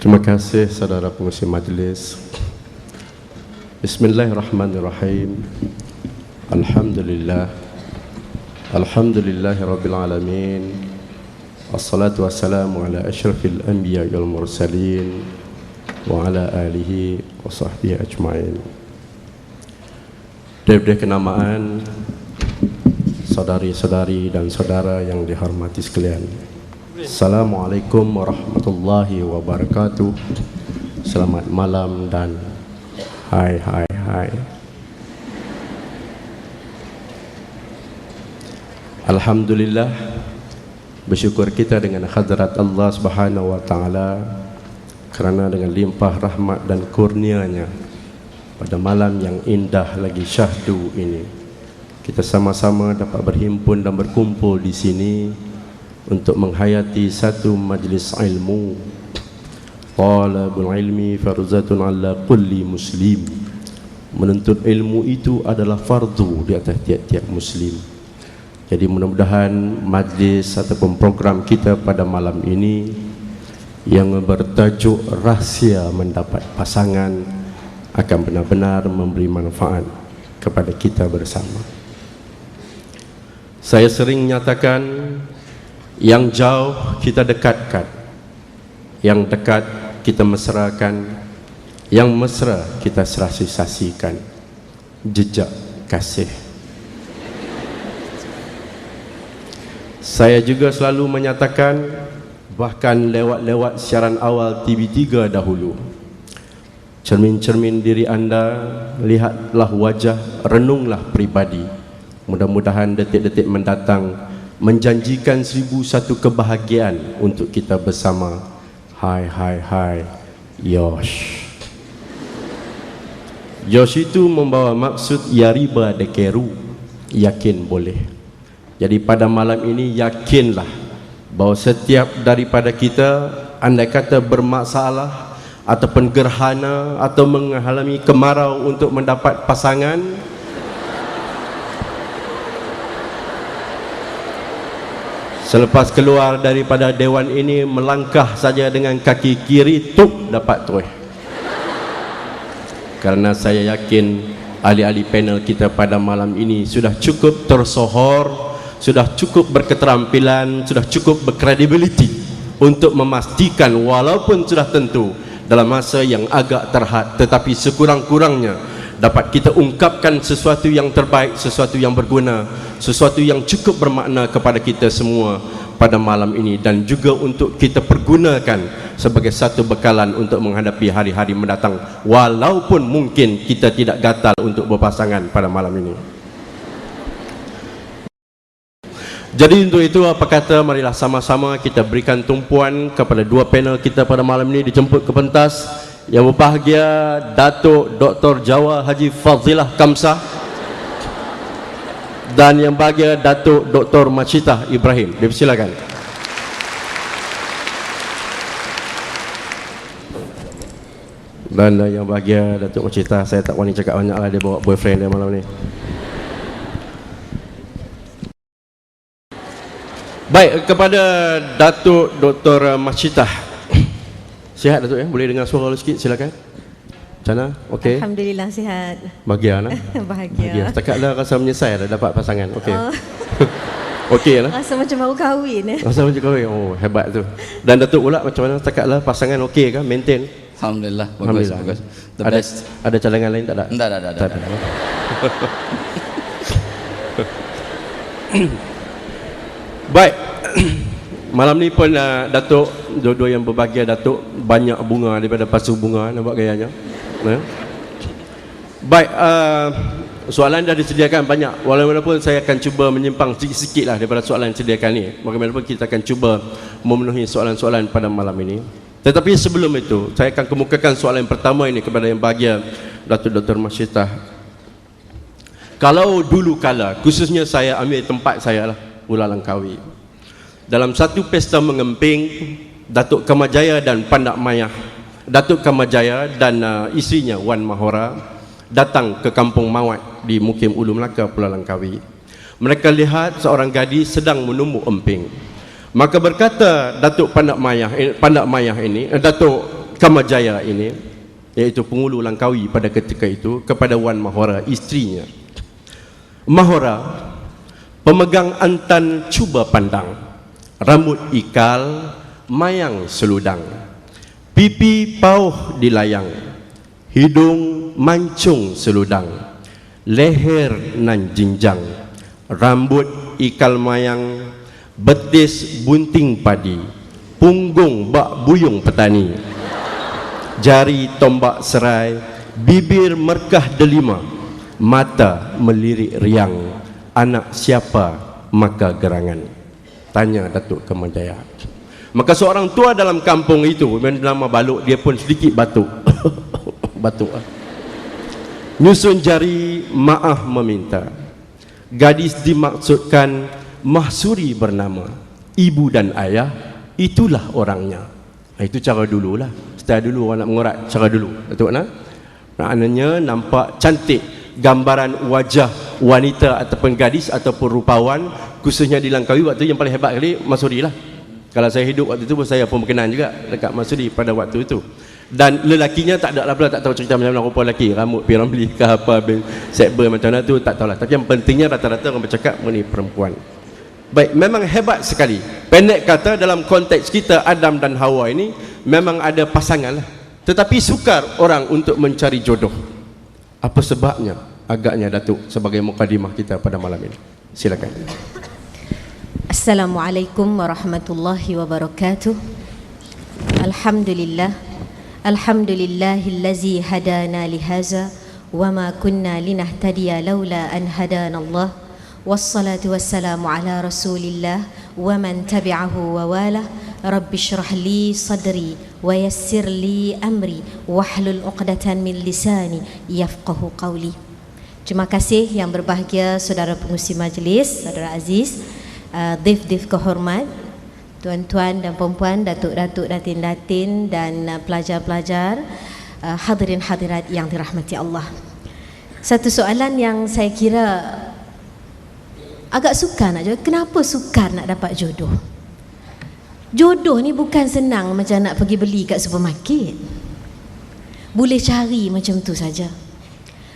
Terima kasih saudara pengurusi majlis. Bismillahirrahmanirrahim. Alhamdulillah. Alhamdulillahirabbil alamin. Wassalatu wassalamu ala asyrafil anbiya wal mursalin wa ala alihi wa sahbihi ajma'in. Daripada kenamaan saudari-saudari dan saudara yang dihormati sekalian, Assalamualaikum warahmatullahi wabarakatuh. Selamat malam dan hai. Alhamdulillah, bersyukur kita dengan hadrat Allah Subhanahu wa taala kerana dengan limpah rahmat dan kurnianya pada malam yang indah lagi syahdu ini, kita sama-sama dapat berhimpun dan berkumpul di sini untuk menghayati satu majlis ilmu. Talabul ilmi farzatun ala kulli muslim. Menuntut ilmu itu adalah fardu di atas tiap-tiap muslim. Jadi mudah-mudahan majlis ataupun program kita pada malam ini yang bertajuk rahsia mendapat pasangan akan benar-benar memberi manfaat kepada kita bersama. Saya sering nyatakan, yang jauh kita dekatkan, yang dekat kita mesrakan, yang mesra kita serasi-sasikan. Jejak kasih. Saya juga selalu menyatakan, bahkan lewat siaran awal TV3 dahulu, cermin-cermin diri anda, lihatlah wajah, renunglah pribadi. Mudah-mudahan detik-detik mendatang menjanjikan 1001 kebahagiaan untuk kita bersama. Hai Yosh. Yosh itu membawa maksud ya riba dekeru, yakin boleh. Jadi pada malam ini yakinlah bahawa setiap daripada kita, andai kata bermasalah ataupun gerhana atau mengalami kemarau untuk mendapat pasangan, selepas keluar daripada dewan ini, melangkah saja dengan kaki kiri, tuk dapat tuih. Karena saya yakin ahli-ahli panel kita pada malam ini sudah cukup tersohor, sudah cukup berketerampilan, sudah cukup berkredibiliti untuk memastikan walaupun sudah tentu dalam masa yang agak terhad, tetapi sekurang-kurangnya dapat kita ungkapkan sesuatu yang terbaik, sesuatu yang berguna, sesuatu yang cukup bermakna kepada kita semua pada malam ini, dan juga untuk kita pergunakan sebagai satu bekalan untuk menghadapi hari-hari mendatang, walaupun mungkin kita tidak gatal untuk berpasangan pada malam ini. Jadi untuk itu, apa kata, marilah sama-sama kita berikan tumpuan kepada dua panel kita pada malam ini, dijemput ke pentas. Yang berbahagia Datuk Dr. Jawa Haji Fadhilah Kamsah, dan yang bahagia Datuk Dr. Machitah Ibrahim. Dipersilakan. Dan yang bahagia Datuk Machitah, saya tak wani cakap banyak lah, dia bawa boyfriend dia malam ni. Baik, kepada Datuk Dr. Machitah. Sihat Datuk ya? Boleh dengar suara sikit, silakan. Macam mana? Okey. Alhamdulillah sihat. Bahagia lah. Bahagia. Setakat dah rasa menyesal dah dapat pasangan. Okey. Okey lah. Rasa macam baru kahwin. Rasa macam kahwin. Oh, hebat tu. Dan Datuk pula macam mana? Setakat lah pasangan okey kan? Maintain? Alhamdulillah. Alhamdulillah. Bagus. The best. Ada cadangan lain tak ada? Tak ada. Baik. Malam ni pun Datuk, dua-dua yang berbahagia Datuk, banyak bunga daripada pasu bunga, nampak gayanya. Baik, soalan dah disediakan banyak. Walaupun saya akan cuba menyimpang sikit-sikit lah daripada soalan yang disediakan ni. Bagaimanapun kita akan cuba memenuhi soalan-soalan pada malam ini. Tetapi sebelum itu, saya akan kemukakan soalan yang pertama ini kepada yang bahagia Datuk Dr. Machitah. Kalau dulu kala, khususnya saya ambil tempat saya lah, Pulau Langkawi, dalam satu pesta mengemping, Datuk Kamajaya dan Pandak Mayah, Datuk Kamajaya dan isterinya Wan Mahora datang ke Kampung Mawat di Mukim Ulu Melaka, Pulau Langkawi. Mereka lihat seorang gadis sedang menumbuk emping. Maka berkata Datuk Pandak Mayah ini, Datuk Kamajaya ini, iaitu penghulu Langkawi pada ketika itu, kepada Wan Mahora, isterinya. Mahora, pemegang antan cuba pandang, rambut ikal, mayang seludang, pipi pauh dilayang, hidung mancung seludang, leher nan jinjang, rambut ikal mayang, betis bunting padi, punggung bak buyung petani, jari tombak serai, bibir merkah delima, mata melirik riang, anak siapa maka gerangan. Tanya Datuk Kamajaya. Maka seorang tua dalam kampung itu, nama Baluk, dia pun sedikit batuk. Batuk. Nyusun jari, maaf meminta. Gadis dimaksudkan mahsuri bernama, ibu dan ayah, itulah orangnya. Itu cara dululah. Setelah dulu orang nak mengurat, cara dulu. Datuk nak? Maknanya nampak cantik gambaran wajah wanita ataupun gadis ataupun rupawan, khususnya di Langkawi waktu yang paling hebat kali Masuri lah. Kalau saya hidup waktu itu pun saya pun berkenan juga dekat Masuri pada waktu itu. Dan lelakinya tak ada lah pula, tak tahu cerita macam mana rupa lelaki, rambut piramli ke apa, sekber macam mana tu tak tahulah. Tapi yang pentingnya rata-rata orang bercakap mengenai perempuan. Baik, memang hebat sekali. Pendek kata, dalam konteks kita Adam dan Hawa ini memang ada pasangan lah. Tetapi sukar orang untuk mencari jodoh. Apa sebabnya? Agaknya Datuk sebagai mukadimah kita pada malam ini. Silakan. Assalamualaikum warahmatullahi wabarakatuh. Alhamdulillah. Alhamdulillahillazi hadana lihaza wa ma kunna linahtadiya laula an hadana Allah. Wassalatu wassalamu ala Rasulillah wa man tabi'ahu wa walah. Rabbi shrah li sadri wa yassir li amri wahlul 'uqdatan min lisani yafqahu qawli. Terima kasih yang berbahagia saudara pengurusi majlis, saudara Aziz, dhif-dhif kehormat, tuan-tuan dan puan-puan, datuk-datuk, datin-datin dan pelajar-pelajar, hadirin hadirat yang dirahmati Allah. Satu soalan yang saya kira agak sukar nak jawab, kenapa sukar nak dapat jodoh? Jodoh ni bukan senang macam nak pergi beli kat supermarket. Boleh cari macam tu saja.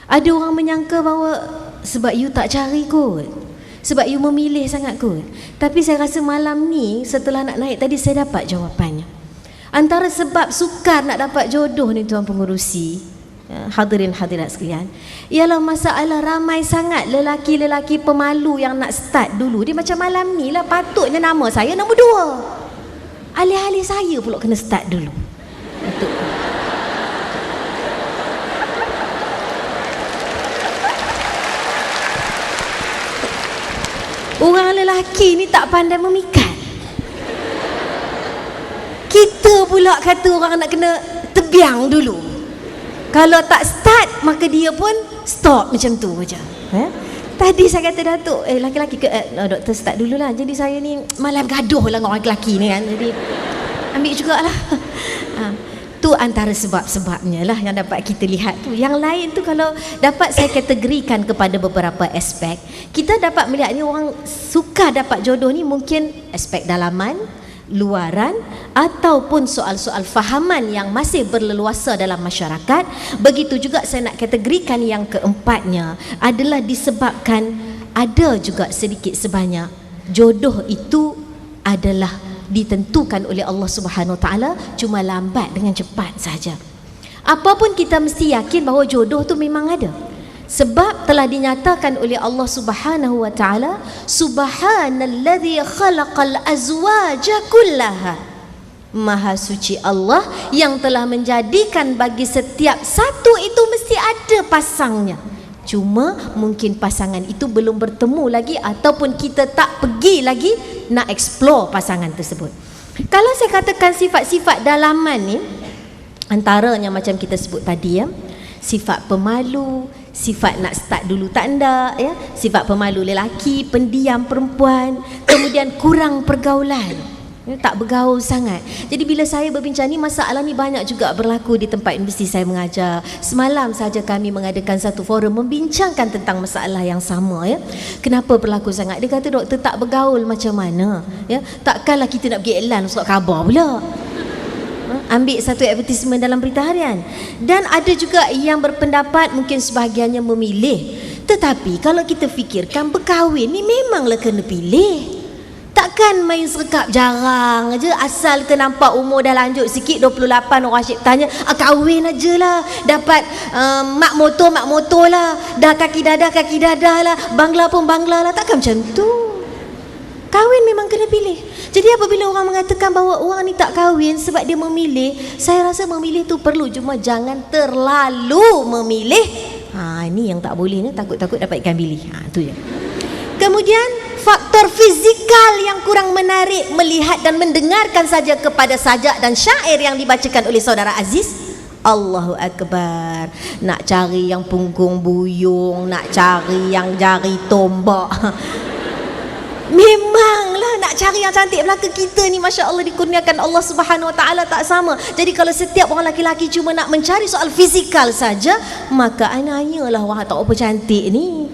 Ada orang menyangka bahawa sebab you tak cari kot, sebab you memilih sangat kot. Tapi saya rasa malam ni setelah nak naik tadi saya dapat jawapannya. Antara sebab sukar nak dapat jodoh ni tuan pengurusi, hadirin hadirat sekalian, ialah masalah ramai sangat lelaki-lelaki pemalu yang nak start dulu. Dia macam malam ni lah, patutnya nama saya nombor 2. Alih-alih saya pula kena start dulu. Betul. Orang lelaki ni tak pandai memikat. Kita pula kata orang nak kena tebiang dulu. Kalau tak start, maka dia pun stop macam tu je. Tadi saya kata Datuk, laki-laki doktor start dululah. Jadi saya ni malam gaduh lah dengan orang lelaki ni kan. Jadi ambil jugalah. Tu antara sebab-sebabnya lah yang dapat kita lihat tu. Yang lain tu kalau dapat saya kategorikan kepada beberapa aspek, kita dapat melihat ni orang suka dapat jodoh ni mungkin aspek dalaman, luaran, ataupun soal-soal fahaman yang masih berleluasa dalam masyarakat. Begitu juga saya nak kategorikan yang keempatnya adalah disebabkan ada juga sedikit sebanyak jodoh itu adalah ditentukan oleh Allah Subhanahu Wa Taala, cuma lambat dengan cepat saja. Apapun kita mesti yakin bahawa jodoh tu memang ada. Sebab telah dinyatakan oleh Allah Subhanahu Wa Taala, Subhanalladzi khalaqal azwaja kullaha. Maha suci Allah yang telah menjadikan bagi setiap satu itu mesti ada pasangnya. Cuma mungkin pasangan itu belum bertemu lagi, ataupun kita tak pergi lagi nak explore pasangan tersebut. Kalau saya katakan sifat-sifat dalaman ni, antaranya macam kita sebut tadi ya, sifat pemalu, sifat nak start dulu tak nak ya, sifat pemalu lelaki, pendiam perempuan, kemudian kurang pergaulan, tak bergaul sangat. Jadi bila saya berbincang ni, masalah ni banyak juga berlaku di tempat universiti saya mengajar. Semalam saja kami mengadakan satu forum membincangkan tentang masalah yang sama ya. Kenapa berlaku sangat? Dia kata doktor tak bergaul macam mana ya? Takkanlah kita nak pergi iklan surat khabar pula. Ambil satu advertisement dalam berita harian. Dan ada juga yang berpendapat mungkin sebahagiannya memilih. Tetapi kalau kita fikirkan, berkahwin ni memanglah kena pilih. Takkan main serkap jarang aja, asal kita nampak umur dah lanjut sikit 28, orang asyik tanya, kahwin aja lah, dapat mak motor lah, dah kaki dadah lah, bangla pun bangla lah. Takkan macam tu. Kahwin memang kena pilih. Jadi apabila orang mengatakan bahawa orang ni tak kahwin sebab dia memilih, saya rasa memilih tu perlu, cuma jangan terlalu memilih. Ini yang tak boleh ni, takut-takut dapat ikan bilis. Tu je. Kemudian faktor fizikal yang kurang menarik melihat dan mendengarkan saja kepada sajak dan syair yang dibacakan oleh saudara Aziz. Allahu Akbar. Nak cari yang punggung buyung, nak cari yang jari tombak. Memanglah nak cari yang cantik belaka. Kita ni Masya Allah dikurniakan Allah Subhanahu Wa Taala tak sama. Jadi kalau setiap orang laki-laki cuma nak mencari soal fizikal saja, maka anaknya orang tak apa cantik ni.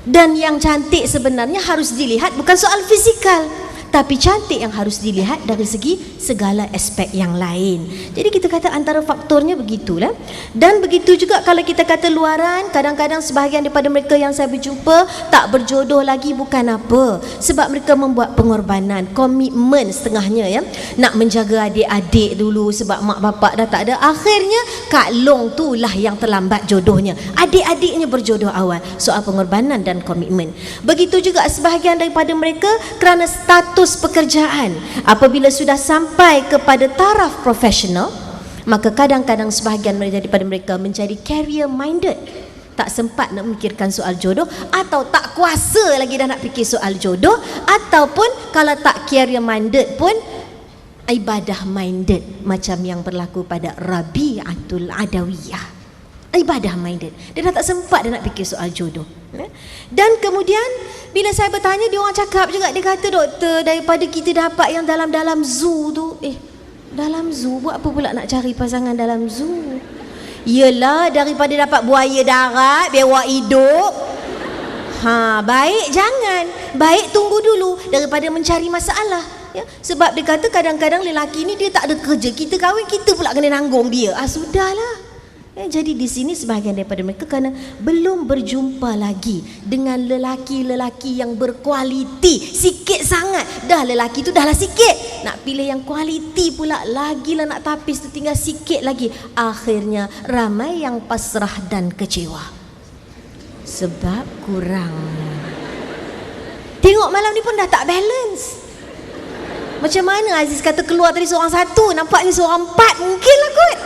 Dan yang cantik sebenarnya harus dilihat bukan soal fizikal, tapi cantik yang harus dilihat dari segi segala aspek yang lain. Jadi kita kata antara faktornya begitulah. Dan begitu juga kalau kita kata luaran, kadang-kadang sebahagian daripada mereka yang saya berjumpa tak berjodoh lagi bukan apa, sebab mereka membuat pengorbanan, komitmen setengahnya ya, nak menjaga adik-adik dulu sebab mak bapak dah tak ada. Akhirnya Kak Long tu lah yang terlambat jodohnya, adik-adiknya berjodoh awal. Soal pengorbanan dan komitmen. Begitu juga sebahagian daripada mereka kerana status pekerjaan. Apabila sudah sampai kepada taraf profesional, maka kadang-kadang sebahagian daripada mereka menjadi career minded, tak sempat nak memikirkan soal jodoh, atau tak kuasa lagi dah nak fikir soal jodoh, ataupun kalau tak career minded pun ibadah minded, macam yang berlaku pada Rabi'atul Adawiyah. Ibadah minded, dia dah tak sempat dia nak fikir soal jodoh. Dan kemudian bila saya bertanya, dia orang cakap juga, dia kata, doktor, daripada kita dapat yang dalam-dalam zoo tu, dalam zoo buat apa pula nak cari pasangan dalam zoo? Yelah, daripada dapat buaya darat biawak hidup, baik jangan, baik tunggu dulu daripada mencari masalah ya. Sebab dia kata kadang-kadang lelaki ni dia tak ada kerja, kita kahwin kita pula kena nanggung dia. Sudahlah. Jadi di sini sebahagian daripada mereka kerana belum berjumpa lagi dengan lelaki-lelaki yang berkualiti, sikit sangat. Dah lelaki tu dah lah sikit, nak pilih yang kualiti pula lagilah nak tapis tu tinggal sikit lagi. Akhirnya ramai yang pasrah dan kecewa sebab kurang. Tengok malam ni pun dah tak balance. Macam mana Aziz kata keluar tadi seorang satu, nampaknya seorang empat mungkin lah kot.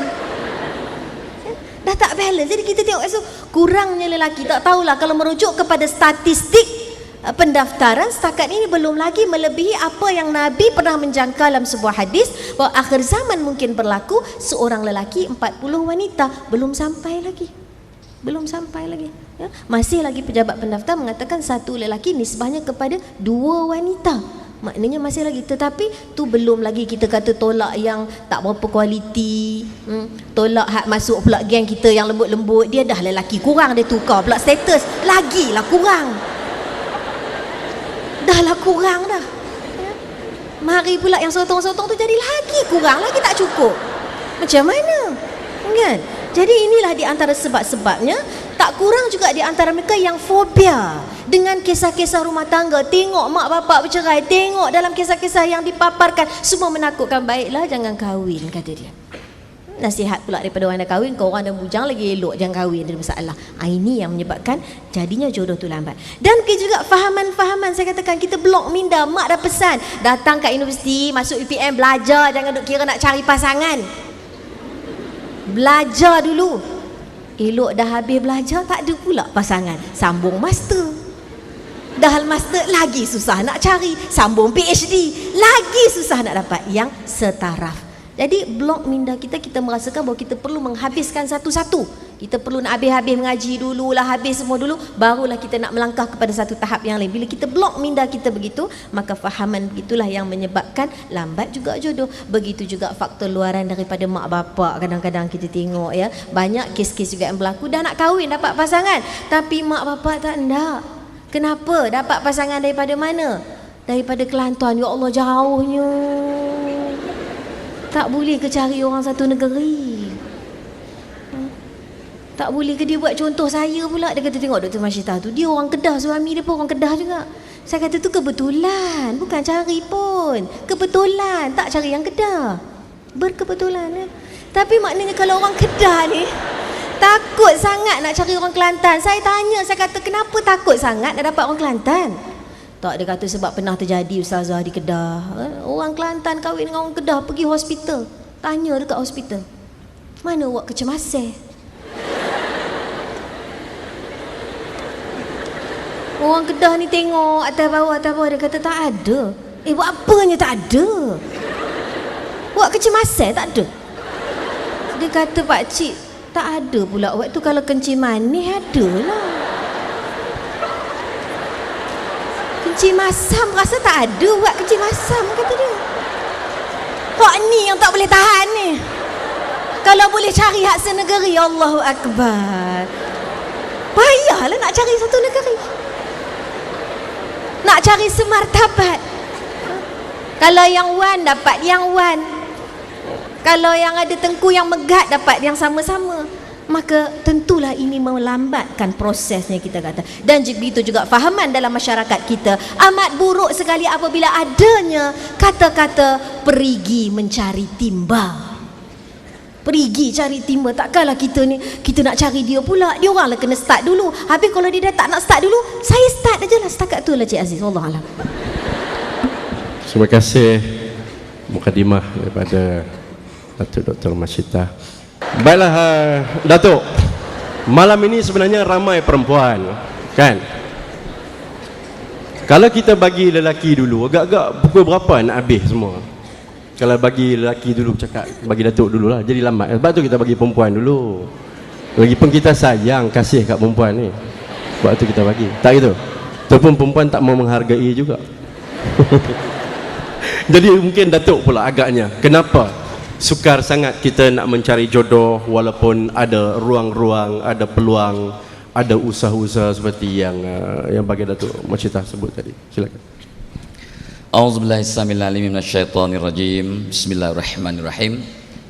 Dah tak balance. Jadi kita tengok kurangnya lelaki. Tak tahulah, kalau merujuk kepada statistik pendaftaran setakat ini belum lagi melebihi apa yang Nabi pernah menjangka dalam sebuah hadis, bahawa akhir zaman mungkin berlaku seorang lelaki 40 wanita. Belum sampai lagi ya. Masih lagi pejabat pendaftar mengatakan satu lelaki nisbahnya kepada 2 wanita. Maknanya masih lagi. Tetapi tu belum lagi kita kata tolak yang tak berapa kualiti, tolak hak masuk pula geng kita yang lembut-lembut. Dia dah lelaki kurang, dia tukar pula status, lagilah kurang. Dah lah kurang dah. Mari pula yang sotong-sotong tu jadi lagi kurang, lagi tak cukup. Macam mana? Kan? Jadi inilah di antara sebab-sebabnya. Tak kurang juga di antara mereka yang fobia dengan kisah-kisah rumah tangga. Tengok mak bapak bercerai, tengok dalam kisah-kisah yang dipaparkan, semua menakutkan. Baiklah jangan kahwin, kata dia. Nasihat pula daripada orang dah kahwin, kau orang dah bujang lagi elok, jangan kahwin, ada masalah. Ini yang menyebabkan jadinya jodoh tu lambat. Dan juga fahaman-fahaman, saya katakan kita blok minda. Mak dah pesan, datang kat universiti, masuk UPM, belajar, jangan duk kira nak cari pasangan. Belajar dulu. Elok dah habis belajar, tak ada pula pasangan, sambung master. Dah master lagi susah nak cari, sambung PhD, lagi susah nak dapat yang setaraf. Jadi blok minda kita, kita merasakan bahawa kita perlu menghabiskan satu-satu. Kita perlu nak habis-habis mengaji dulu lah, habis semua dulu, barulah kita nak melangkah kepada satu tahap yang lain. Bila kita blok minda kita begitu, maka fahaman begitulah yang menyebabkan lambat juga jodoh. Begitu juga faktor luaran daripada mak bapak. Kadang-kadang kita tengok ya, banyak kes-kes juga yang berlaku, dah nak kahwin, dapat pasangan, tapi mak bapak tak nak. Kenapa? Dapat pasangan daripada mana? Daripada Kelantan. Ya Allah, jauhnya. Tak boleh ke cari orang satu negeri? Tak boleh ke dia buat contoh saya pula? Dia kata tengok Dr. Mashita tu, dia orang Kedah, suami dia pun orang Kedah juga. Saya kata tu kebetulan, bukan cari pun. Kebetulan, tak cari yang Kedah. Berkebetulan ya. Tapi maknanya kalau orang Kedah ni takut sangat nak cari orang Kelantan. Saya tanya, saya kata kenapa takut sangat nak dapat orang Kelantan? Tak, dia kata sebab pernah terjadi Ustazah di Kedah. Orang Kelantan kahwin dengan orang Kedah, pergi hospital. Tanya dekat hospital, mana awak kecemasan? Orang Kedah ni tengok atas bawah, dia kata tak ada. Buat apanya tak ada? Buat kecemasan tak ada? Dia kata pakcik, tak ada pula waktu kalau kencing manis ada lah. Kencing masam rasa tak ada buat kencing masam, kata dia. Hak ni yang tak boleh tahan ni. Kalau boleh cari hak senegeri, Allahu Akbar. Payahlah nak cari satu negeri. Nak cari semartabat. Kalau yang wan dapat yang wan. Kalau yang ada tengku yang megat dapat yang sama-sama. Maka tentulah ini melambatkan prosesnya, kita kata. Dan begitu juga fahaman dalam masyarakat kita. Amat buruk sekali apabila adanya kata-kata perigi mencari timba. Perigi cari timba. Takkanlah kita ni, kita nak cari dia pula. Dia orang lah kena start dulu. Habis kalau dia dah tak nak start dulu, saya start aja lah. Setakat tu lah Cik Aziz. Wallahualam. Terima kasih mukadimah daripada Datuk Dr. Mashita. Baiklah Datuk, malam ini sebenarnya ramai perempuan, kan? Kalau kita bagi lelaki dulu, agak-agak pukul berapa nak habis semua? Kalau bagi lelaki dulu, cakap bagi Datuk dulu lah, jadi lambat. Sebab tu kita bagi perempuan dulu. Lagipun kita sayang, kasih kat perempuan ni. Sebab tu kita bagi. Tak gitu? Ataupun perempuan tak mau menghargai juga. Jadi mungkin Datuk pula agaknya, kenapa sukar sangat kita nak mencari jodoh walaupun ada ruang-ruang, ada peluang, ada usaha-usaha seperti yang bagi Datuk Mashita sebut tadi. Silakan. A'udzubillahi minasyaitonir rajim. Bismillahirrahmanirrahim.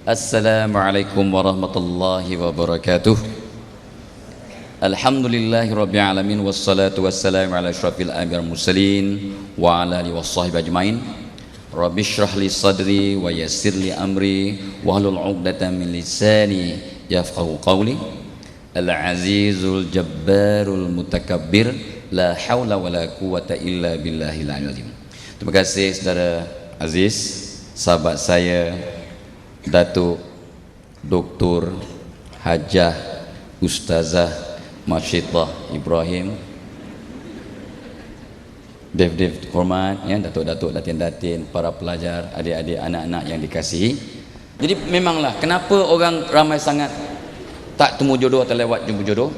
Assalamualaikum warahmatullahi wabarakatuh. Alhamdulillahirabbil alamin wassalatu wassalamu ala asyrafil anbiya'i wal mursalin wa ala alihi washabbihi ajmain. Rabbi shrah li sadri wa yassir li amri wahlul 'uqdatam min lisani yafqahu qawli. Al-azizul jabbarul mutakabbir, la haula wala quwwata illa billahil aliyyil azim. Terima kasih saudara Aziz, sahabat saya Datuk Dr. Hajah Ustazah Mashita Ibrahim, Dev hormat ya, datuk-datuk, datin-datin, para pelajar, adik-adik, anak-anak yang dikasihi. Jadi memanglah kenapa orang ramai sangat tak temu jodoh atau lewat jumpa jodoh?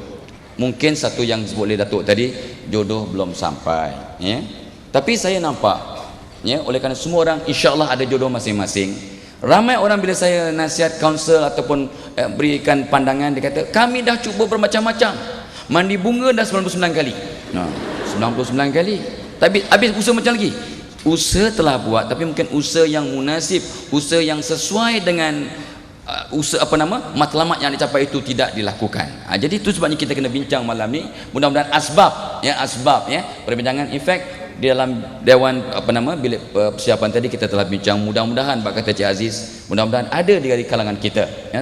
Mungkin satu yang disebut oleh datuk tadi, jodoh belum sampai ya. Tapi saya nampak ya, oleh kerana semua orang insya-Allah ada jodoh masing-masing. Ramai orang bila saya nasihat, counsel ataupun berikan pandangan, dia kata kami dah cuba bermacam-macam. Mandi bunga dah 99 kali. 99 kali. Tapi habis usaha macam lagi. Usaha telah buat, tapi mungkin usaha yang munasib, usaha yang sesuai dengan usaha matlamat yang dicapai itu tidak dilakukan. Jadi itu sebabnya kita kena bincang malam ni. Mudah-mudahan asbab ya perbincangan efek di dalam dewan bilik persiapan tadi kita telah bincang. Mudah-mudahan bak kata Cik Aziz, mudah-mudahan ada di kalangan kita ya,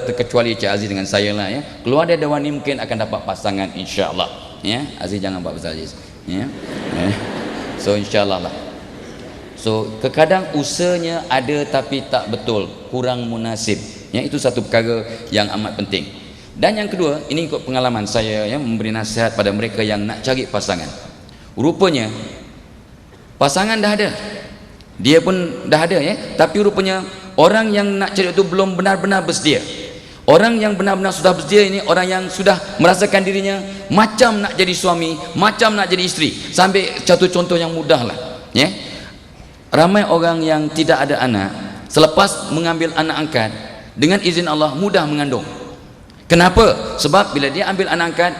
terkecuali Cik Aziz dengan saya lah ya, keluar dari dewan ni mungkin akan dapat pasangan insya-Allah ya. Aziz jangan buat besar Aziz ya. So insya-Allah lah. So terkadang usahanya ada tapi tak betul, kurang munasib ya, itu satu perkara yang amat penting. Dan yang kedua, ini ikut pengalaman saya ya, memberi nasihat pada mereka yang nak cari pasangan. Rupanya pasangan dah ada, dia pun dah ada ya, tapi rupanya orang yang nak cari itu belum benar-benar bersedia. Orang yang benar-benar sudah bersedia ini orang yang sudah merasakan dirinya macam nak jadi suami, macam nak jadi isteri. Sambil satu contoh yang mudah lah ya. Ramai orang yang tidak ada anak, selepas mengambil anak angkat, dengan izin Allah mudah mengandung. Kenapa? Sebab bila dia ambil anak angkat,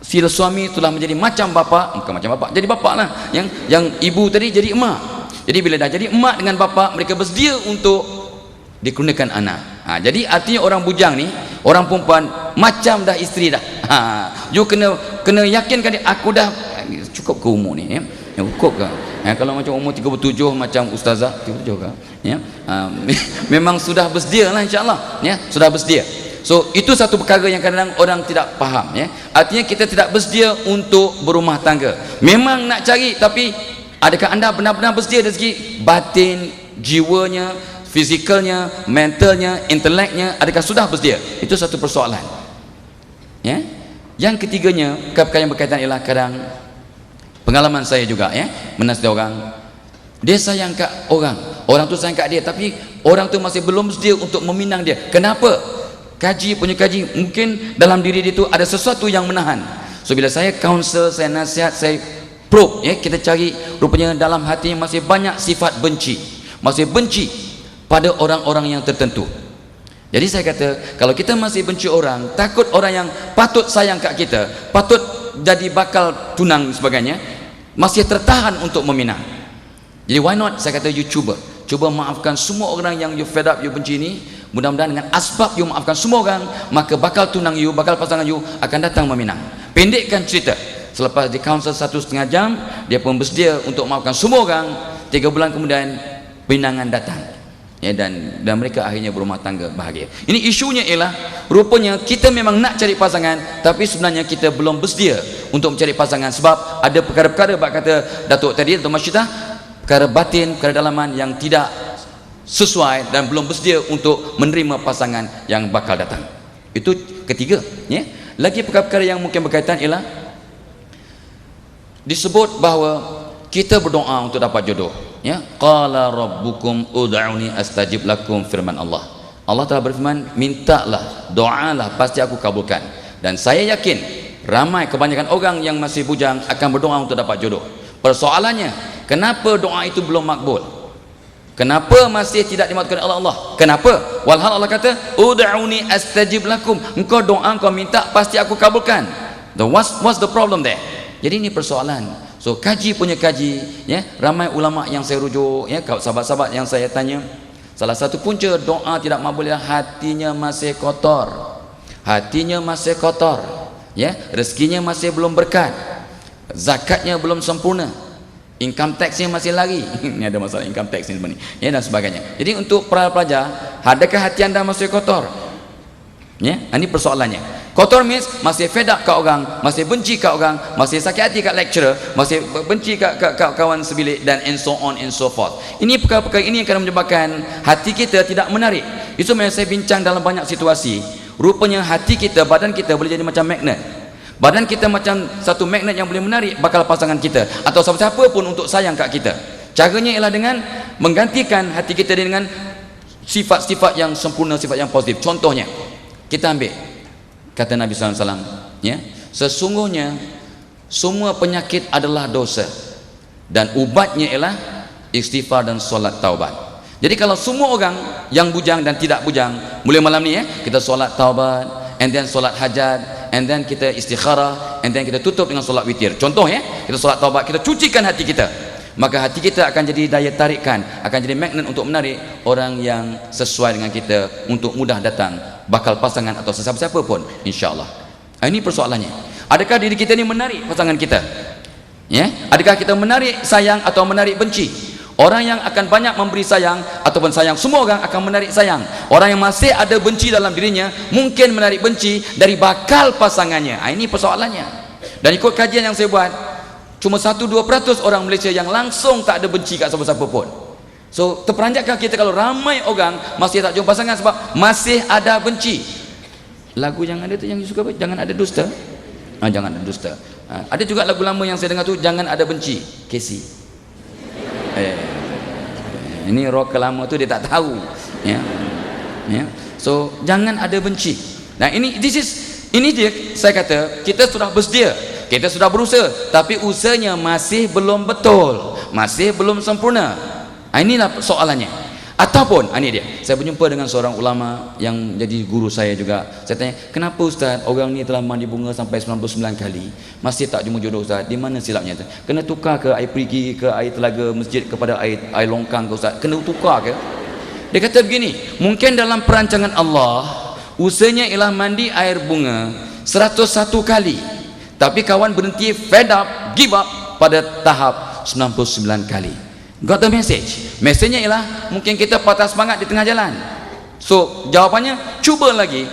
si suami telah menjadi macam bapa, bukan macam bapa, jadi bapa lah. Yang ibu tadi jadi emak. Jadi bila dah jadi emak dengan bapa, mereka bersedia untuk dikurniakan anak. Jadi artinya orang bujang ni, orang perempuan macam dah isteri dah. You kena yakinkan dia, aku dah cukup ke umur ni, ya? Cukup ke? Kalau macam umur 37 macam ustazah 37 ke? Ya? Memang sudah bersedia lah, insya-Allah, ya, sudah bersedia. So itu satu perkara yang kadang-kadang orang tidak faham, ya. Artinya kita tidak bersedia untuk berumah tangga. Memang nak cari, tapi adakah anda benar-benar bersedia dari segi batin, jiwanya, fizikalnya, mentalnya, inteleknya, adakah sudah bersedia? Itu satu persoalan, ya. Yang ketiganya, perkara yang berkaitan ialah kadang pengalaman saya juga, ya, menasihati orang, dia sayang kat orang tu sayang kat dia, tapi orang tu masih belum bersedia untuk meminang dia. Kenapa? Kaji mungkin dalam diri dia tu ada sesuatu yang menahan. So bila saya counsel, saya nasihat, saya probe, ya, kita cari, rupanya dalam hatinya masih banyak sifat benci, masih benci pada orang-orang yang tertentu. Jadi saya kata, kalau kita masih benci orang, takut orang yang patut sayang kat kita, patut jadi bakal tunang sebagainya, masih tertahan untuk meminang. Jadi why not, saya kata, you cuba maafkan semua orang yang you fed up, you benci ni. Mudah-mudahan dengan asbab you maafkan semua orang, maka bakal tunang you, bakal pasangan you akan datang meminang. Pendekkan cerita, selepas di counsel 1,5 jam, dia pun bersedia untuk maafkan semua orang. 3 bulan kemudian pinangan datang, ya, dan mereka akhirnya berumah tangga bahagia. Ini isunya ialah, rupanya kita memang nak cari pasangan, tapi sebenarnya kita belum bersedia untuk mencari pasangan, sebab ada perkara-perkara, bak kata Datuk tadi, Datuk Masyidah, perkara batin, perkara dalaman yang tidak sesuai dan belum bersedia untuk menerima pasangan yang bakal datang. Itu ketiga, ya. Lagi perkara-perkara yang mungkin berkaitan ialah disebut bahawa kita berdoa untuk dapat jodoh, ya. Qala rabbukum ud'uni astajib lakum, firman Allah. Allah telah berfirman, mintalah, doalah, pasti aku kabulkan. Dan saya yakin ramai, kebanyakan orang yang masih bujang akan berdoa untuk dapat jodoh. Persoalannya, kenapa doa itu belum makbul? Kenapa masih tidak dimakbulkan oleh Allah? Kenapa? Walhal Allah kata, ud'uni astajib lakum, engkau doa, engkau minta, pasti aku kabulkan. What's the problem there? Jadi ini persoalan. So kaji, ya, ramai ulama yang saya rujuk, ya, sahabat-sahabat yang saya tanya, salah satu punca doa tidak makbul ialah hatinya masih kotor. Hatinya masih kotor, ya, rezekinya masih belum berkat, zakatnya belum sempurna, income taxnya masih lari. Ini ada masalah income tax ni sebenarnya, ya, dan sebagainya. Jadi untuk para pelajar, adakah hati anda masih kotor? Ya, ini persoalannya. Kotor means masih fed up kat orang, masih benci kat orang, masih sakit hati kat lecturer, masih benci kat kawan sebilik, dan and so on and so forth. Ini perkara-perkara ini yang akan menyebabkan hati kita tidak menarik. Itu yang saya bincang dalam banyak situasi. Rupanya hati kita, badan kita boleh jadi macam magnet. Badan kita macam satu magnet yang boleh menarik bakal pasangan kita atau siapa-siapa pun untuk sayang kat kita. Caranya ialah dengan menggantikan hati kita dengan sifat-sifat yang sempurna, sifat yang positif. Contohnya, kita ambil kata Nabi SAW, ya, sesungguhnya semua penyakit adalah dosa dan ubatnya ialah istighfar dan solat taubat. Jadi kalau semua orang yang bujang dan tidak bujang, mulai malam ni, ya, kita solat taubat, and then solat hajat, and then kita istikharah, and then kita tutup dengan solat witir. Contoh, ya, kita solat taubat, kita cucikan hati kita, maka hati kita akan jadi daya tarikan, akan jadi magnet untuk menarik orang yang sesuai dengan kita untuk mudah datang bakal pasangan atau sesiapa-siapa pun, insya-Allah. Ini persoalannya. Adakah diri kita ni menarik pasangan kita? Ya, adakah kita menarik sayang atau menarik benci? Orang yang akan banyak memberi sayang ataupun sayang, semua orang akan menarik sayang. Orang yang masih ada benci dalam dirinya mungkin menarik benci dari bakal pasangannya. Ini persoalannya. Dan ikut kajian yang saya buat, cuma 1-2% orang Malaysia yang langsung tak ada benci kat siapa-siapa pun. So terperanjatkah kita kalau ramai orang masih tak jumpa pasangan sebab masih ada benci? Lagu yang ada tu yang suka apa? Jangan ada dusta. Jangan ada dusta. Ada juga lagu lama yang saya dengar tu, jangan ada benci, Casey. Ini rock lama tu dia tak tahu, ya. Ya. So jangan ada benci. Nah, ini dia, saya kata kita sudah bersedia, kita sudah berusaha, tapi usahanya masih belum betul, masih belum sempurna. Inilah soalannya. Ataupun ini dia, saya berjumpa dengan seorang ulama yang jadi guru saya juga. Saya tanya, kenapa Ustaz orang ni telah mandi bunga sampai 99 kali masih tak jumpa jodoh Ustaz? Di mana silapnya? Kena tukar ke air perigi, ke air telaga masjid kepada air longkang ke Ustaz? Kena tukar ke? Dia kata begini, mungkin dalam perancangan Allah usahanya ialah mandi air bunga 101 kali, tapi kawan berhenti, fed up, give up pada tahap 99 kali. Got the message? Message-nya ialah mungkin kita patah semangat di tengah jalan. So jawapannya, cuba lagi.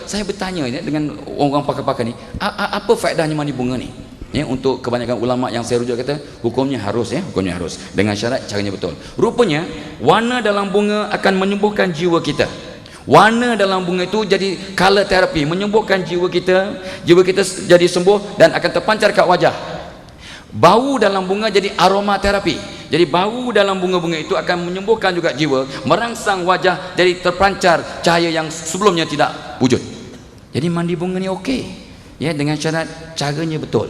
Saya bertanya dengan orang pakar-pakar ni, apa faedahnya mandi bunga ni? Ya, untuk kebanyakan ulama yang saya rujuk kata hukumnya harus, hukumnya harus dengan syarat caranya betul. Rupanya warna dalam bunga akan menyembuhkan jiwa kita. Warna dalam bunga itu jadi color therapy, menyembuhkan jiwa kita jadi sembuh dan akan terpancar kat wajah. Bau dalam bunga jadi aroma terapi. Jadi bau dalam bunga-bunga itu akan menyembuhkan juga jiwa, merangsang wajah jadi terpancar cahaya yang sebelumnya tidak wujud. Jadi mandi bunga ni okey, ya, dengan syarat caranya betul.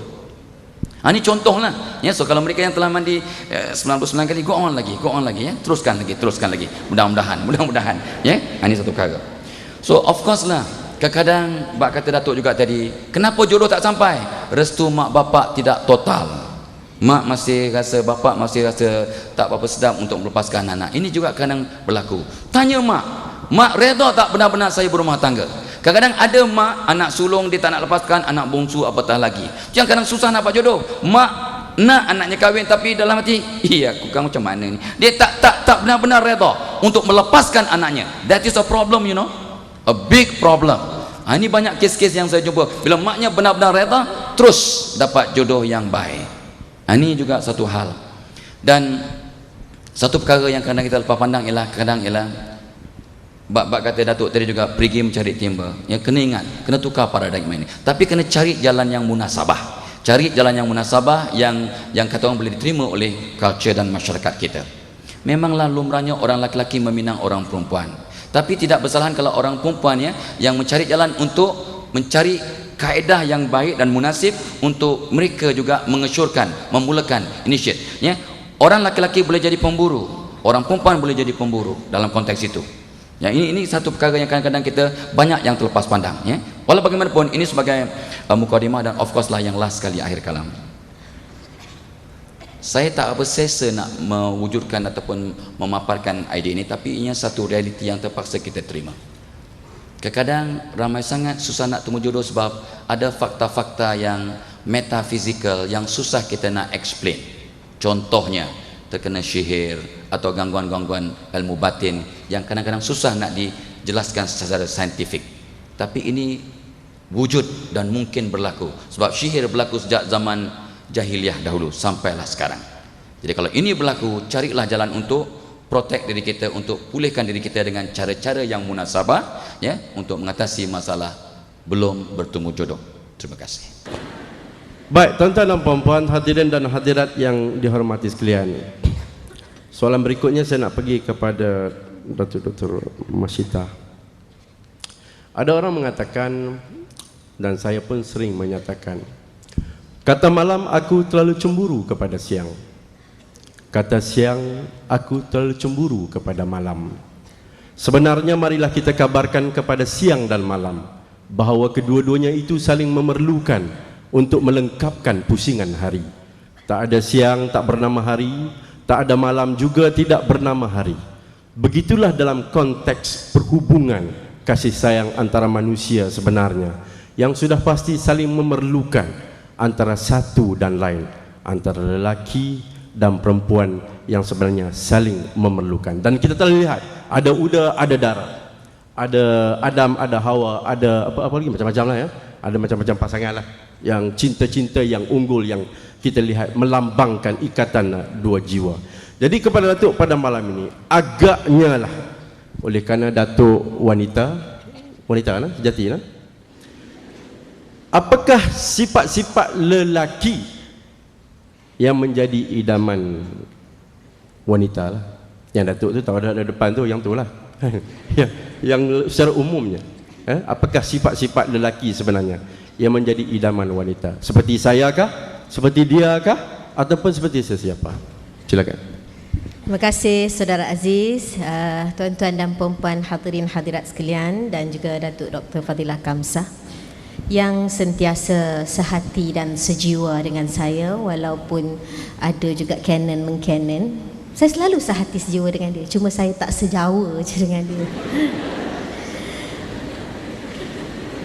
Ini contohlah, ya. So kalau mereka yang telah mandi 99 kali, go on lagi, ya, teruskan lagi. Mudah-mudahan, ya. Ini satu perkara. So of course lah, kadang-kadang bak kata Datuk juga tadi, kenapa jodoh tak sampai? Restu mak bapak tidak total. Mak masih rasa, bapak masih rasa tak berapa sedap untuk melepaskan anak. Ini juga kadang berlaku. Tanya mak redha tak benar-benar saya berumah tangga? Kadang-kadang ada mak, anak sulung dia tak nak lepaskan, anak bongsu apatah lagi. Yang kadang susah nak dapat jodoh. Mak nak anaknya kahwin tapi dalam hati, aku kamu macam mana ni? Dia tak benar-benar redha untuk melepaskan anaknya. That is a problem, you know. A big problem. Ini banyak kes-kes yang saya jumpa. Bila maknya benar-benar redha, terus dapat jodoh yang baik. Ini juga satu hal. Dan satu perkara yang kadang kita lepas pandang ialah bab kata Datuk tadi juga, pergi mencari timba. Ya, kena ingat, kena tukar paradigma ini. Tapi kena cari jalan yang munasabah. Cari jalan yang munasabah yang kata orang boleh diterima oleh culture dan masyarakat kita. Memanglah lumrahnya orang lelaki meminang orang perempuan. Tapi tidak bersalahan kalau orang perempuan, ya, yang mencari jalan untuk mencari kaedah yang baik dan munasib untuk mereka juga mengesyorkan, memulakan initiate, ya. Orang laki-laki boleh jadi pemburu, orang perempuan boleh jadi pemburu dalam konteks itu. Ya, ini satu perkara yang kadang-kadang kita banyak yang terlepas pandang, ya. Walau bagaimanapun ini sebagai mukadimah dan of course lah yang last sekali akhir kalam. Saya tak bersesa nak mewujudkan ataupun memaparkan idea ini, tapi ini satu realiti yang terpaksa kita terima. Kadang-kadang ramai sangat susah nak temu jodoh sebab ada fakta-fakta yang metafizikal yang susah kita nak explain. Contohnya terkena sihir atau gangguan-gangguan ilmu batin yang kadang-kadang susah nak dijelaskan secara saintifik. Tapi ini wujud dan mungkin berlaku sebab sihir berlaku sejak zaman jahiliyah dahulu sampailah sekarang. Jadi kalau ini berlaku, carilah jalan untuk protect diri kita, untuk pulihkan diri kita dengan cara-cara yang munasabah, ya, untuk mengatasi masalah belum bertemu jodoh. Terima kasih. Baik, tuan-tuan dan puan-puan, hadirin dan hadirat yang dihormati sekalian. Soalan berikutnya saya nak pergi kepada Dr. Masyita. Ada orang mengatakan, dan saya pun sering menyatakan, kata malam aku terlalu cemburu kepada siang. Kata siang, aku terlalu cemburu kepada malam. Sebenarnya marilah kita kabarkan kepada siang dan malam bahawa kedua-duanya itu saling memerlukan untuk melengkapkan pusingan hari. Tak ada siang tak bernama hari, tak ada malam juga tidak bernama hari. Begitulah dalam konteks perhubungan kasih sayang antara manusia sebenarnya, yang sudah pasti saling memerlukan antara satu dan lain, antara lelaki dan perempuan yang sebenarnya saling memerlukan. Dan kita telah lihat ada udara, ada darah, ada Adam, ada Hawa, ada apa lagi macam-macam lah, ya. Ada macam-macam pasangan lah yang cinta-cinta yang unggul yang kita lihat melambangkan ikatan dua jiwa. Jadi kepada Datuk pada malam ini, agaknya lah, oleh kerana Datuk wanita kan, sejati lah, apakah sifat-sifat lelaki yang menjadi idaman wanita lah? Yang Datuk tu tahu ada depan tu, yang tu lah. yang secara umumnya, apakah sifat-sifat lelaki sebenarnya yang menjadi idaman wanita? Seperti saya kah? Seperti dia kah? Ataupun seperti sesiapa? Silakan. Terima kasih Saudara Aziz, tuan-tuan dan puan-puan hadirin hadirat sekalian, dan juga Datuk Dr. Fadilah Kamsah yang sentiasa sehati dan sejiwa dengan saya walaupun ada juga canon mengcanon. Saya selalu sehati sejiwa dengan dia. Cuma saya tak sejawa je dengan dia.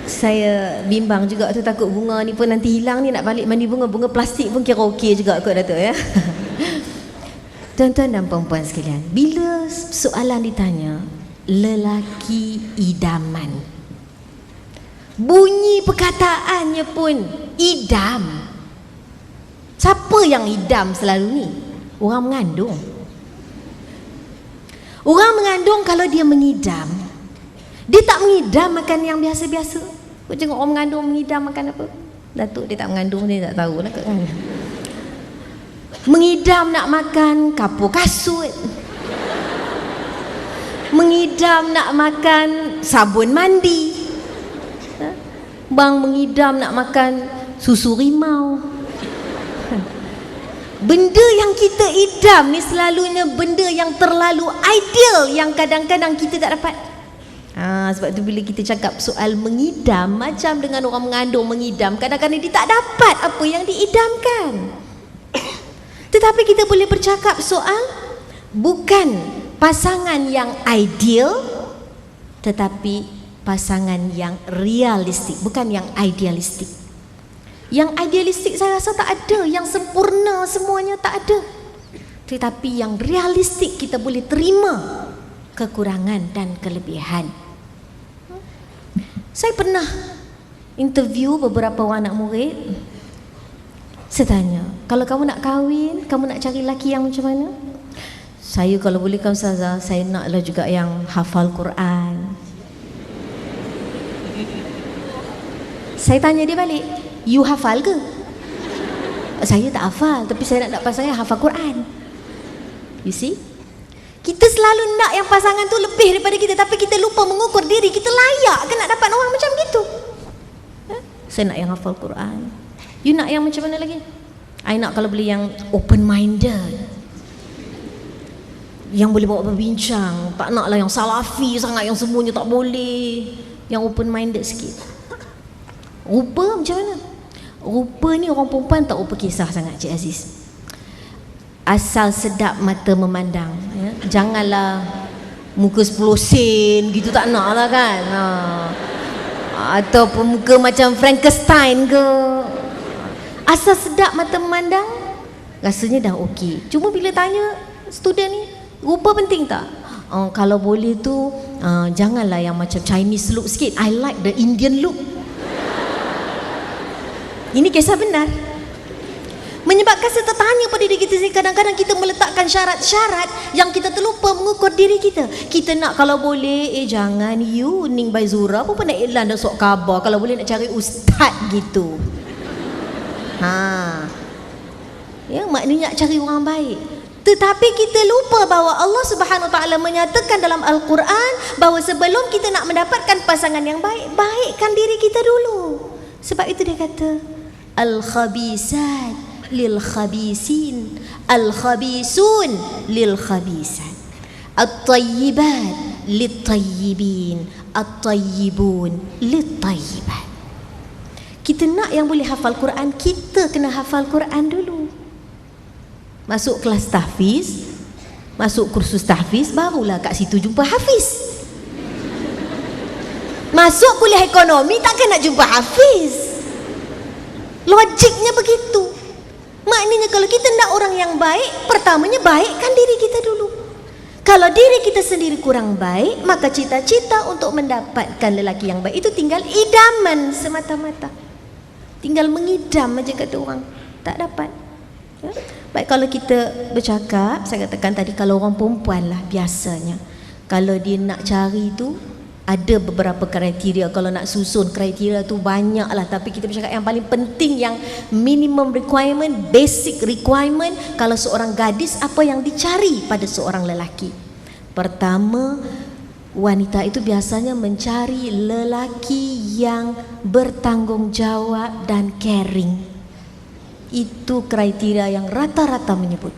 Saya bimbang juga tu, takut bunga ni pun nanti hilang ni, nak balik mandi bunga plastik pun kira okey juga kot Datuk ya. Tuan-tuan dan puan-puan sekalian, bila soalan ditanya lelaki idaman, bunyi perkataannya pun idam. Siapa yang idam selalu ni? Orang mengandung. Orang mengandung kalau dia mengidam, dia tak mengidam makan yang biasa-biasa. Kau tengok orang mengandung mengidam makan apa? Datuk dia tak mengandung, dia tak tahu lah kan. Mengidam nak makan kapur kasut, mengidam nak makan sabun mandi, bang mengidam nak makan susu rimau. Benda yang kita idam ni selalunya benda yang terlalu ideal, yang kadang-kadang kita tak dapat. Sebab tu bila kita cakap soal mengidam, macam dengan orang mengandung mengidam, kadang-kadang dia tak dapat apa yang diidamkan. Tetapi kita boleh bercakap soal bukan pasangan yang ideal, tetapi pasangan yang realistik, bukan yang idealistik. Yang idealistik saya rasa tak ada, yang sempurna semuanya tak ada. Tetapi yang realistik kita boleh terima kekurangan dan kelebihan. Saya pernah interview beberapa orang anak murid. Saya tanya, kalau kamu nak kahwin, kamu nak cari lelaki yang macam mana? Saya kalau boleh kan Ustazah, saya naklah juga yang hafal Quran. Saya tanya dia balik, you hafal ke? Saya tak hafal, tapi saya nak pasangan hafal Quran. You see? Kita selalu nak yang pasangan tu lebih daripada kita, tapi kita lupa mengukur diri kita layak ke nak dapat orang macam gitu. Saya nak yang hafal Quran. You nak yang macam mana lagi? I nak kalau boleh yang open minded, yang boleh bawa berbincang. Tak naklah yang salafi sangat, yang semuanya tak boleh. Yang open minded sikit. Rupa macam mana? Rupa ni orang perempuan tak rupa kisah sangat, Cik Aziz. Asal sedap mata memandang ya. Janganlah muka 10 sen gitu, tak nak lah kan. Ataupun muka macam Frankenstein ke. Asal sedap mata memandang, rasanya dah okey. Cuma bila tanya student ni, rupa penting tak? Kalau boleh tu janganlah yang macam Chinese look sikit. I like the Indian look. Ini kisah benar. Menyebabkan saya tertanya pada diri kita, kadang-kadang kita meletakkan syarat-syarat yang kita terlupa mengukur diri kita. Kita nak kalau boleh, jangan you Ning Baizura apa nak iklan dah sok khabar, kalau boleh nak cari ustaz gitu. Ya, maknanya nak cari orang baik. Tetapi kita lupa bahawa Allah Subhanahu Wa Taala menyatakan dalam Al-Quran bahawa sebelum kita nak mendapatkan pasangan yang baik, baikkan diri kita dulu. Sebab itu dia kata al-khabisat lil khabisin, al-khabisun lil khabisat, at-tayyibat lit tayyibin, at-tayyibun lit tayyibat. Kita nak yang boleh hafal Quran, kita kena hafal Quran dulu. Masuk kelas tahfiz, masuk kursus tahfiz, barulah kat situ jumpa hafiz. Masuk kuliah ekonomi takkan nak jumpa hafiz. Logiknya begitu. Maknanya kalau kita nak orang yang baik, pertamanya baikkan diri kita dulu. Kalau diri kita sendiri kurang baik, maka cita-cita untuk mendapatkan lelaki yang baik itu tinggal idaman semata-mata. Tinggal mengidam aja kata orang, tak dapat. Ya? Baik, kalau kita bercakap, saya katakan tadi, kalau orang perempuan lah biasanya, kalau dia nak cari tu ada beberapa kriteria. Kalau nak susun kriteria tu banyak lah, tapi kita bercakap yang paling penting, yang minimum requirement, basic requirement. Kalau seorang gadis, apa yang dicari pada seorang lelaki? Pertama, wanita itu biasanya mencari lelaki yang bertanggungjawab dan caring. Itu kriteria yang rata-rata menyebut.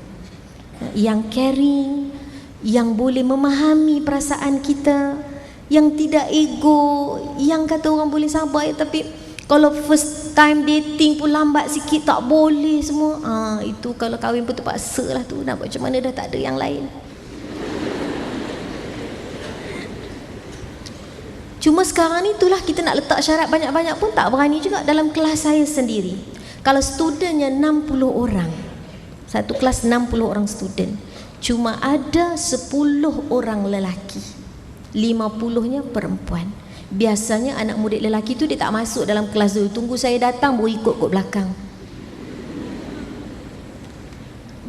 Yang caring, yang boleh memahami perasaan kita, yang tidak ego, yang kata orang boleh sabar tapi Kalau first time dating pun lambat sikit, tak boleh semua. Itu kalau kahwin pun terpaksa lah tu. Nak buat macam mana, dah tak ada yang lain. Cuma sekarang ni itulah, kita nak letak syarat banyak-banyak pun tak berani juga. Dalam kelas saya sendiri, kalau studentnya 60 orang, satu kelas 60 orang student, cuma ada 10 orang lelaki, 50-nya perempuan. Biasanya anak murid lelaki tu dia tak masuk dalam kelas dulu, tunggu saya datang baru ikut kat belakang.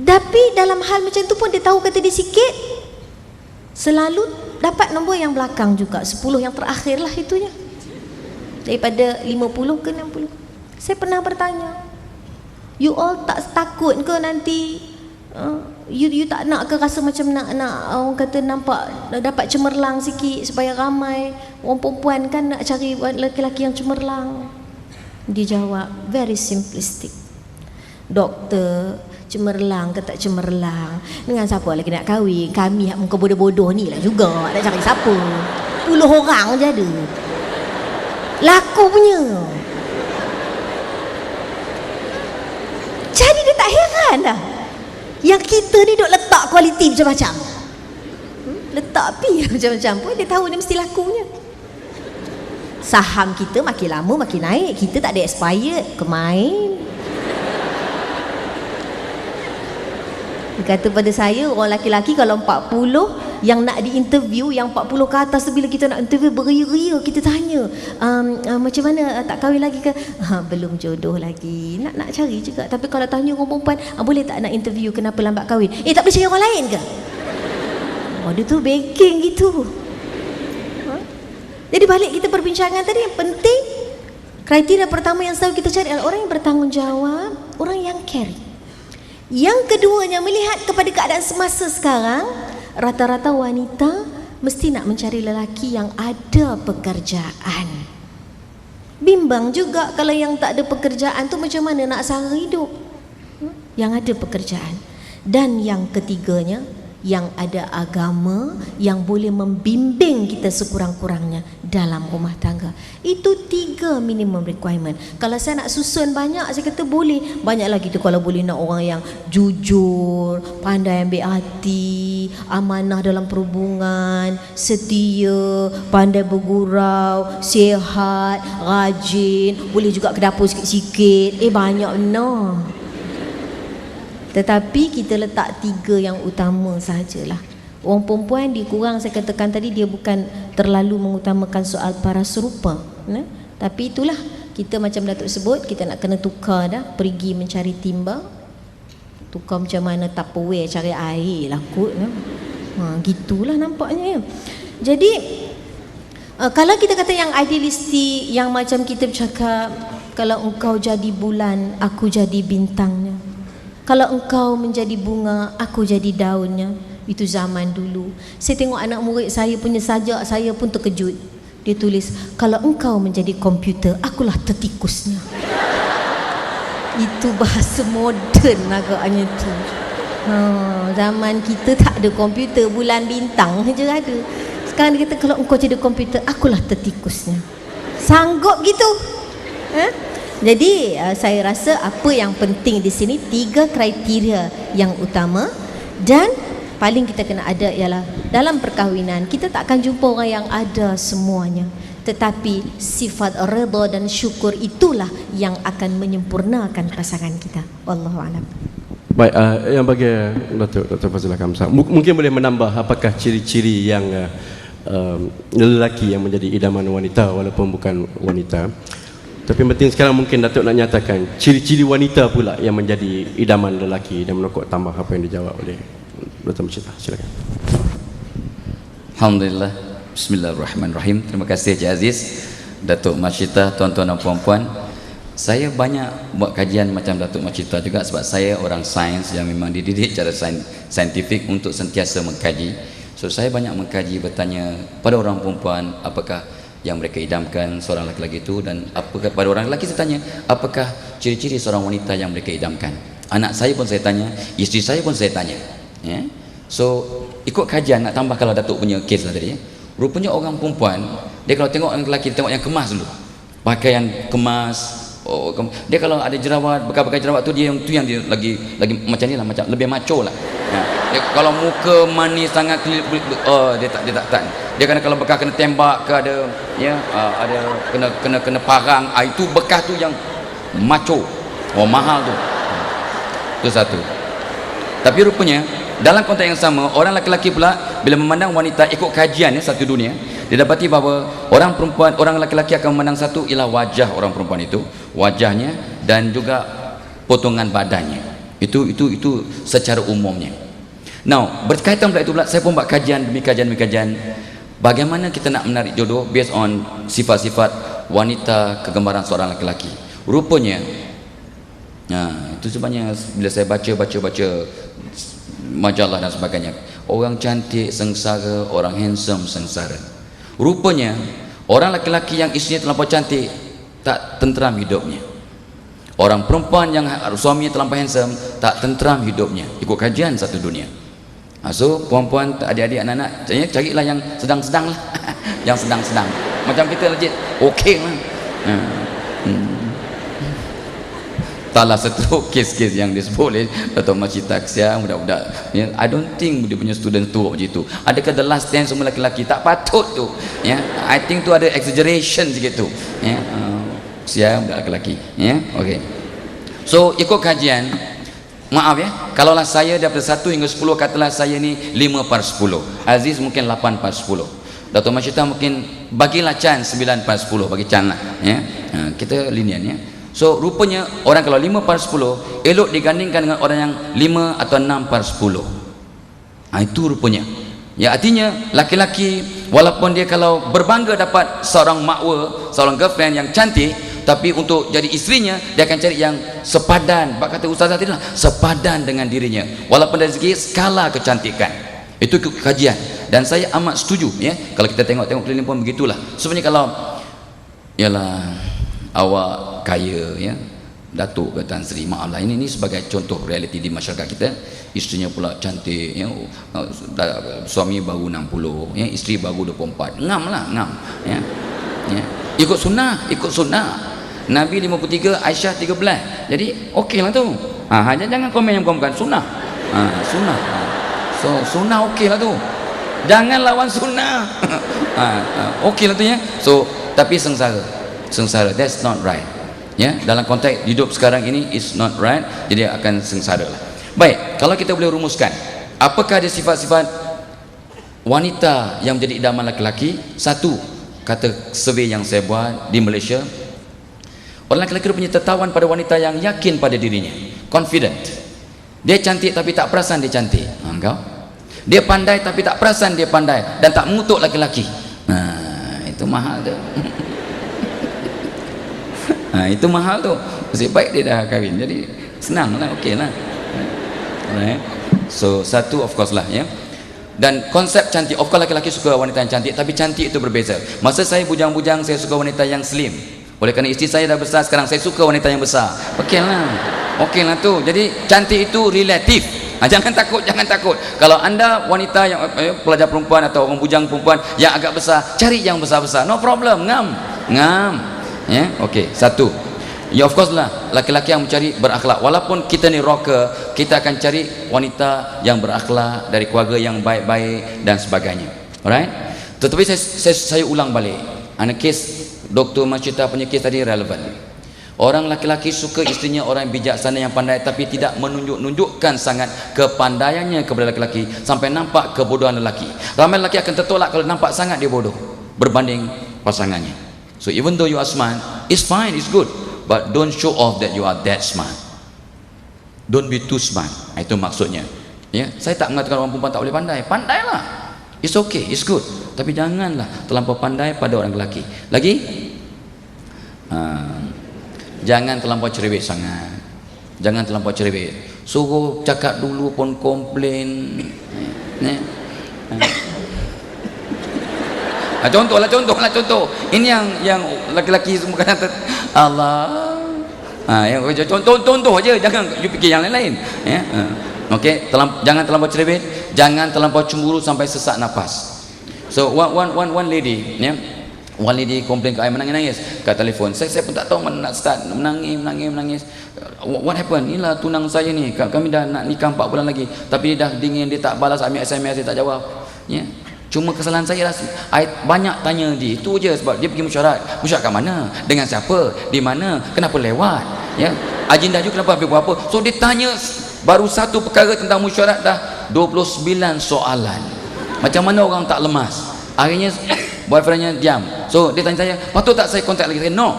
Tapi dalam hal macam tu pun dia tahu kata dia sikit, selalu dapat nombor yang belakang juga, 10 yang terakhir lah itunya, daripada 50 ke 60. Saya pernah bertanya, you all tak takut ke nanti you tak nak ke rasa macam nak orang kata nampak dapat cemerlang sikit supaya ramai orang perempuan kan nak cari lelaki-lelaki yang cemerlang? Dia jawab very simplistic, doktor, cemerlang ke tak cemerlang, dengan siapa lagi nak kahwin? Kami muka bodoh-bodoh ni lah juga nak cari siapa? 10 orang je ada, laku punya. Jadi dia tak heran dah yang kita ni duk letak kualiti macam-macam, letak pi macam-macam pun dia tahu dia mesti lakunya. Saham kita makin lama makin naik, kita tak ada expired, kemain. Dia kata pada saya, orang laki-laki kalau 40 yang nak diinterview, yang 40 ke atas tu, bila kita nak interview beria-ria, kita tanya macam mana, tak kahwin lagi ke? Belum jodoh lagi, nak cari juga. Tapi kalau tanya orang perempuan, boleh tak nak interview, kenapa lambat kahwin? Tak boleh cari orang lain ke? Dia tu backing gitu. Jadi balik kita perbincangan tadi, yang penting kriteria pertama yang selalu kita cari adalah orang yang bertanggungjawab, orang yang care. Yang keduanya, melihat kepada keadaan semasa sekarang, rata-rata wanita mesti nak mencari lelaki yang ada pekerjaan. Bimbang juga kalau yang tak ada pekerjaan tu macam mana nak sara hidup. Yang ada pekerjaan. Dan yang ketiganya, yang ada agama, yang boleh membimbing kita sekurang-kurangnya dalam rumah tangga. Itu 3 minimum requirement. Kalau saya nak susun banyak, saya kata boleh banyak lagi tu. Kalau boleh nak orang yang jujur, pandai ambil hati, amanah dalam perhubungan, setia, pandai bergurau, sihat, rajin, boleh juga ke dapur sikit-sikit. Banyak benar. Tetapi kita letak 3 yang utama sahajalah. Orang perempuan dikurang, saya katakan tadi, dia bukan terlalu mengutamakan soal paras rupa, tapi itulah, kita macam Datuk sebut, kita nak kena tukar dah, pergi mencari timba, tukar macam mana Tupperware cari air lah kot, gitulah nampaknya. Jadi kalau kita kata yang idealistik, yang macam kita bercakap, kalau engkau jadi bulan, aku jadi bintangnya, kalau engkau menjadi bunga, aku jadi daunnya. Itu zaman dulu. Saya tengok anak murid saya punya sajak, saya pun terkejut. Dia tulis, kalau engkau menjadi komputer, akulah tertikusnya. Itu bahasa moden agaknya tu. Zaman kita tak ada komputer, bulan bintang je ada. Sekarang dia kata, kalau engkau jadi komputer, akulah tertikusnya. Sanggup gitu? Jadi saya rasa apa yang penting di sini, 3 kriteria yang utama. Dan paling kita kena ada ialah dalam perkahwinan kita tak akan jumpa orang yang ada semuanya, tetapi sifat redha dan syukur itulah yang akan menyempurnakan pasangan kita. Wallahu a'lam. Baik, yang bagi Dr. Fazilah Kamsah, mungkin boleh menambah apakah ciri-ciri yang lelaki yang menjadi idaman wanita walaupun bukan wanita. Tapi penting sekarang mungkin Datuk nak nyatakan ciri-ciri wanita pula yang menjadi idaman lelaki, dan menokok tambah apa yang dijawab oleh Dr. Mashita. Silakan. Alhamdulillah. Bismillahirrahmanirrahim. Terima kasih Cik Aziz, Datuk Mashita, tuan-tuan dan puan-puan. Saya banyak buat kajian macam Datuk Mashita juga, sebab saya orang sains yang memang dididik secara saintifik untuk sentiasa mengkaji. So saya banyak mengkaji, bertanya pada orang perempuan apakah yang mereka idamkan seorang lelaki itu, dan apakah pada orang lelaki saya tanya apakah ciri-ciri seorang wanita yang mereka idamkan. Anak saya pun saya tanya, isteri saya pun saya tanya. So ikut kajian, nak tambah kalau Datuk punya kes lah tadi, rupanya orang perempuan dia kalau tengok orang lelaki, tengok yang kemas dulu, pakaian kemas. Dia kalau ada jerawat, bekas-bekas jerawat tu dia dia lagi macam ni lah, macam lebih macho lah. Dia, kalau muka manis sangat, dia tak. Dia kalau bekas kena tembak ke ada ada kena parang, itu bekas tu yang macho. Mahal tu. Itu satu. Tapi rupanya dalam konteks yang sama, orang lelaki pula bila memandang wanita ikut kajian satu dunia, dia dapati bahawa orang lelaki akan memandang satu ialah wajah orang perempuan itu, wajahnya dan juga potongan badannya. Itu secara umumnya. Now, berkaitan pula itu pula, saya pun buat kajian demi kajian bagaimana kita nak menarik jodoh based on sifat-sifat wanita kegemaran seorang lelaki. Rupanya itu sebenarnya bila saya baca majalah dan sebagainya, orang cantik sengsara, orang handsome sengsara. Rupanya orang lelaki yang isterinya terlampau cantik tak tenteram hidupnya. Orang perempuan yang suaminya terlampau handsome tak tenteram hidupnya. Ikut kajian satu dunia. So puan-puan, adik-adik, anak-anak, carilah yang sedang-sedang lah. Yang sedang-sedang. Macam kita legit okey lah. Taklah satu kes-kes yang disebut oleh Dato' Masjid Taksia, budak-budak. I don't think dia punya student tu macam itu. Adakah the last stand semua lelaki? Tak patut tu. I think tu ada exaggeration sikit tu. Sia budak lelaki. Okay. So ikut kajian, maaf kalaulah saya daripada 1 hingga 10, katalah saya ni 5/10. Aziz mungkin 8/10. Dato' Masjid mungkin bagilah Chan 9/10, bagi Chan lah. Kita linian So rupanya orang kalau 5/10 elok digandingkan dengan orang yang 5 atau 6/10. Itu rupanya. Artinya laki-laki walaupun dia kalau berbangga dapat seorang makwa, seorang girlfriend yang cantik, tapi untuk jadi isterinya dia akan cari yang sepadan. Bak kata ustazah tadi lah, sepadan dengan dirinya. Walaupun dari segi skala kecantikan. Itu kajian. Dan saya amat setuju kalau kita tengok keliling pun begitulah. Sebenarnya kalau awak kaya Datuk ke Tan Sri, maaf lah, ini sebagai contoh realiti di masyarakat kita. Isterinya pula cantik, suami baru 60, isteri baru 24. Ngam. Ikut sunnah. Nabi 53, Aisyah 13. Jadi okey lah tu. Jangan komen yang bukan sunnah. Sunnah. So sunnah okey lah tu. Jangan lawan sunnah. Okey lah tu So tapi sengsara, that's not right. Dalam konteks hidup sekarang ini is not right, jadi akan sengsara lah. Baik, kalau kita boleh rumuskan, apakah ada sifat-sifat wanita yang menjadi idaman lelaki? Satu, kata survey yang saya buat di Malaysia, orang lelaki punya tertawan pada wanita yang yakin pada dirinya, confident. Dia cantik tapi tak perasan dia cantik. Engkau? Dia pandai tapi tak perasan dia pandai dan tak mengutuk lelaki. Itu mahal tu. Itu mahal tu. Nasib baik dia dah kahwin, jadi senang lah, okey lah. Alright. So satu of course lah Dan konsep cantik, of course lelaki suka wanita yang cantik, tapi cantik itu berbeza. Masa saya bujang-bujang, saya suka wanita yang slim. Oleh kerana isteri saya dah besar, sekarang saya suka wanita yang besar. Okey lah tu. Jadi cantik itu relatif. Jangan takut. Kalau anda wanita yang pelajar perempuan atau orang bujang perempuan yang agak besar, cari yang besar-besar, no problem. Ngam. Okey, satu. Of course lah, laki-laki yang mencari berakhlak. Walaupun kita ni rocker, kita akan cari wanita yang berakhlak, dari keluarga yang baik-baik dan sebagainya. Alright? Tetapi saya ulang balik. Kes Dr. Masjita punya kes tadi relevan. Orang laki-laki suka isterinya orang bijaksana yang pandai, tapi tidak menunjukkan sangat kepandaiannya kepada laki-laki sampai nampak kebodohan lelaki. Ramai lelaki akan tertolak kalau nampak sangat dia bodoh berbanding pasangannya. So even though you are smart, it's fine, it's good, but don't show off that you are that smart. Don't be too smart. Itu maksudnya. Saya tak mengatakan orang perempuan tak boleh pandai. Pandailah. It's okay, it's good. Tapi janganlah terlampau pandai pada orang lelaki. Lagi? Jangan terlampau cerewet sangat. Suruh cakap dulu pun komplain. Contoh. Ini yang laki-laki semua kata Allah. Contoh aja, jangan you fikir yang lain. Okey, jangan terlampau cerewet, jangan terlampau cemburu sampai sesak nafas. So one lady, Walidi komplain ke saya, menangis-nangis kat telefon. Saya pun tak tahu mana nak start, menangis. What happened? Inilah tunang saya ni, kami dah nak nikah 4 bulan lagi, tapi dia dah dingin, dia tak balas SMS, dia tak jawab. Ya. Cuma kesalahan saya lah, banyak tanya dia, itu je. Sebab dia pergi mesyuarat kat mana, dengan siapa, di mana, kenapa lewat, ya, agenda juga kenapa habis berapa. So dia tanya baru satu perkara tentang mesyuarat dah 29 soalan. Macam mana orang tak lemas? Akhirnya boyfriendnya diam. So dia tanya saya, patut tak saya kontak lagi? Saya, no.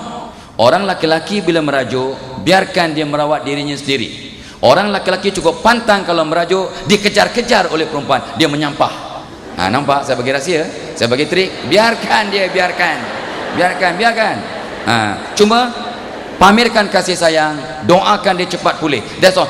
Orang laki-laki bila merajuk, biarkan dia merawat dirinya sendiri. Orang laki-laki cukup pantang kalau merajuk, dikejar-kejar oleh perempuan, dia menyampah. Nampak? Saya bagi rahsia, saya bagi trik. Biarkan dia, biarkan. Cuma pamerkan kasih sayang, doakan dia cepat pulih. That's all.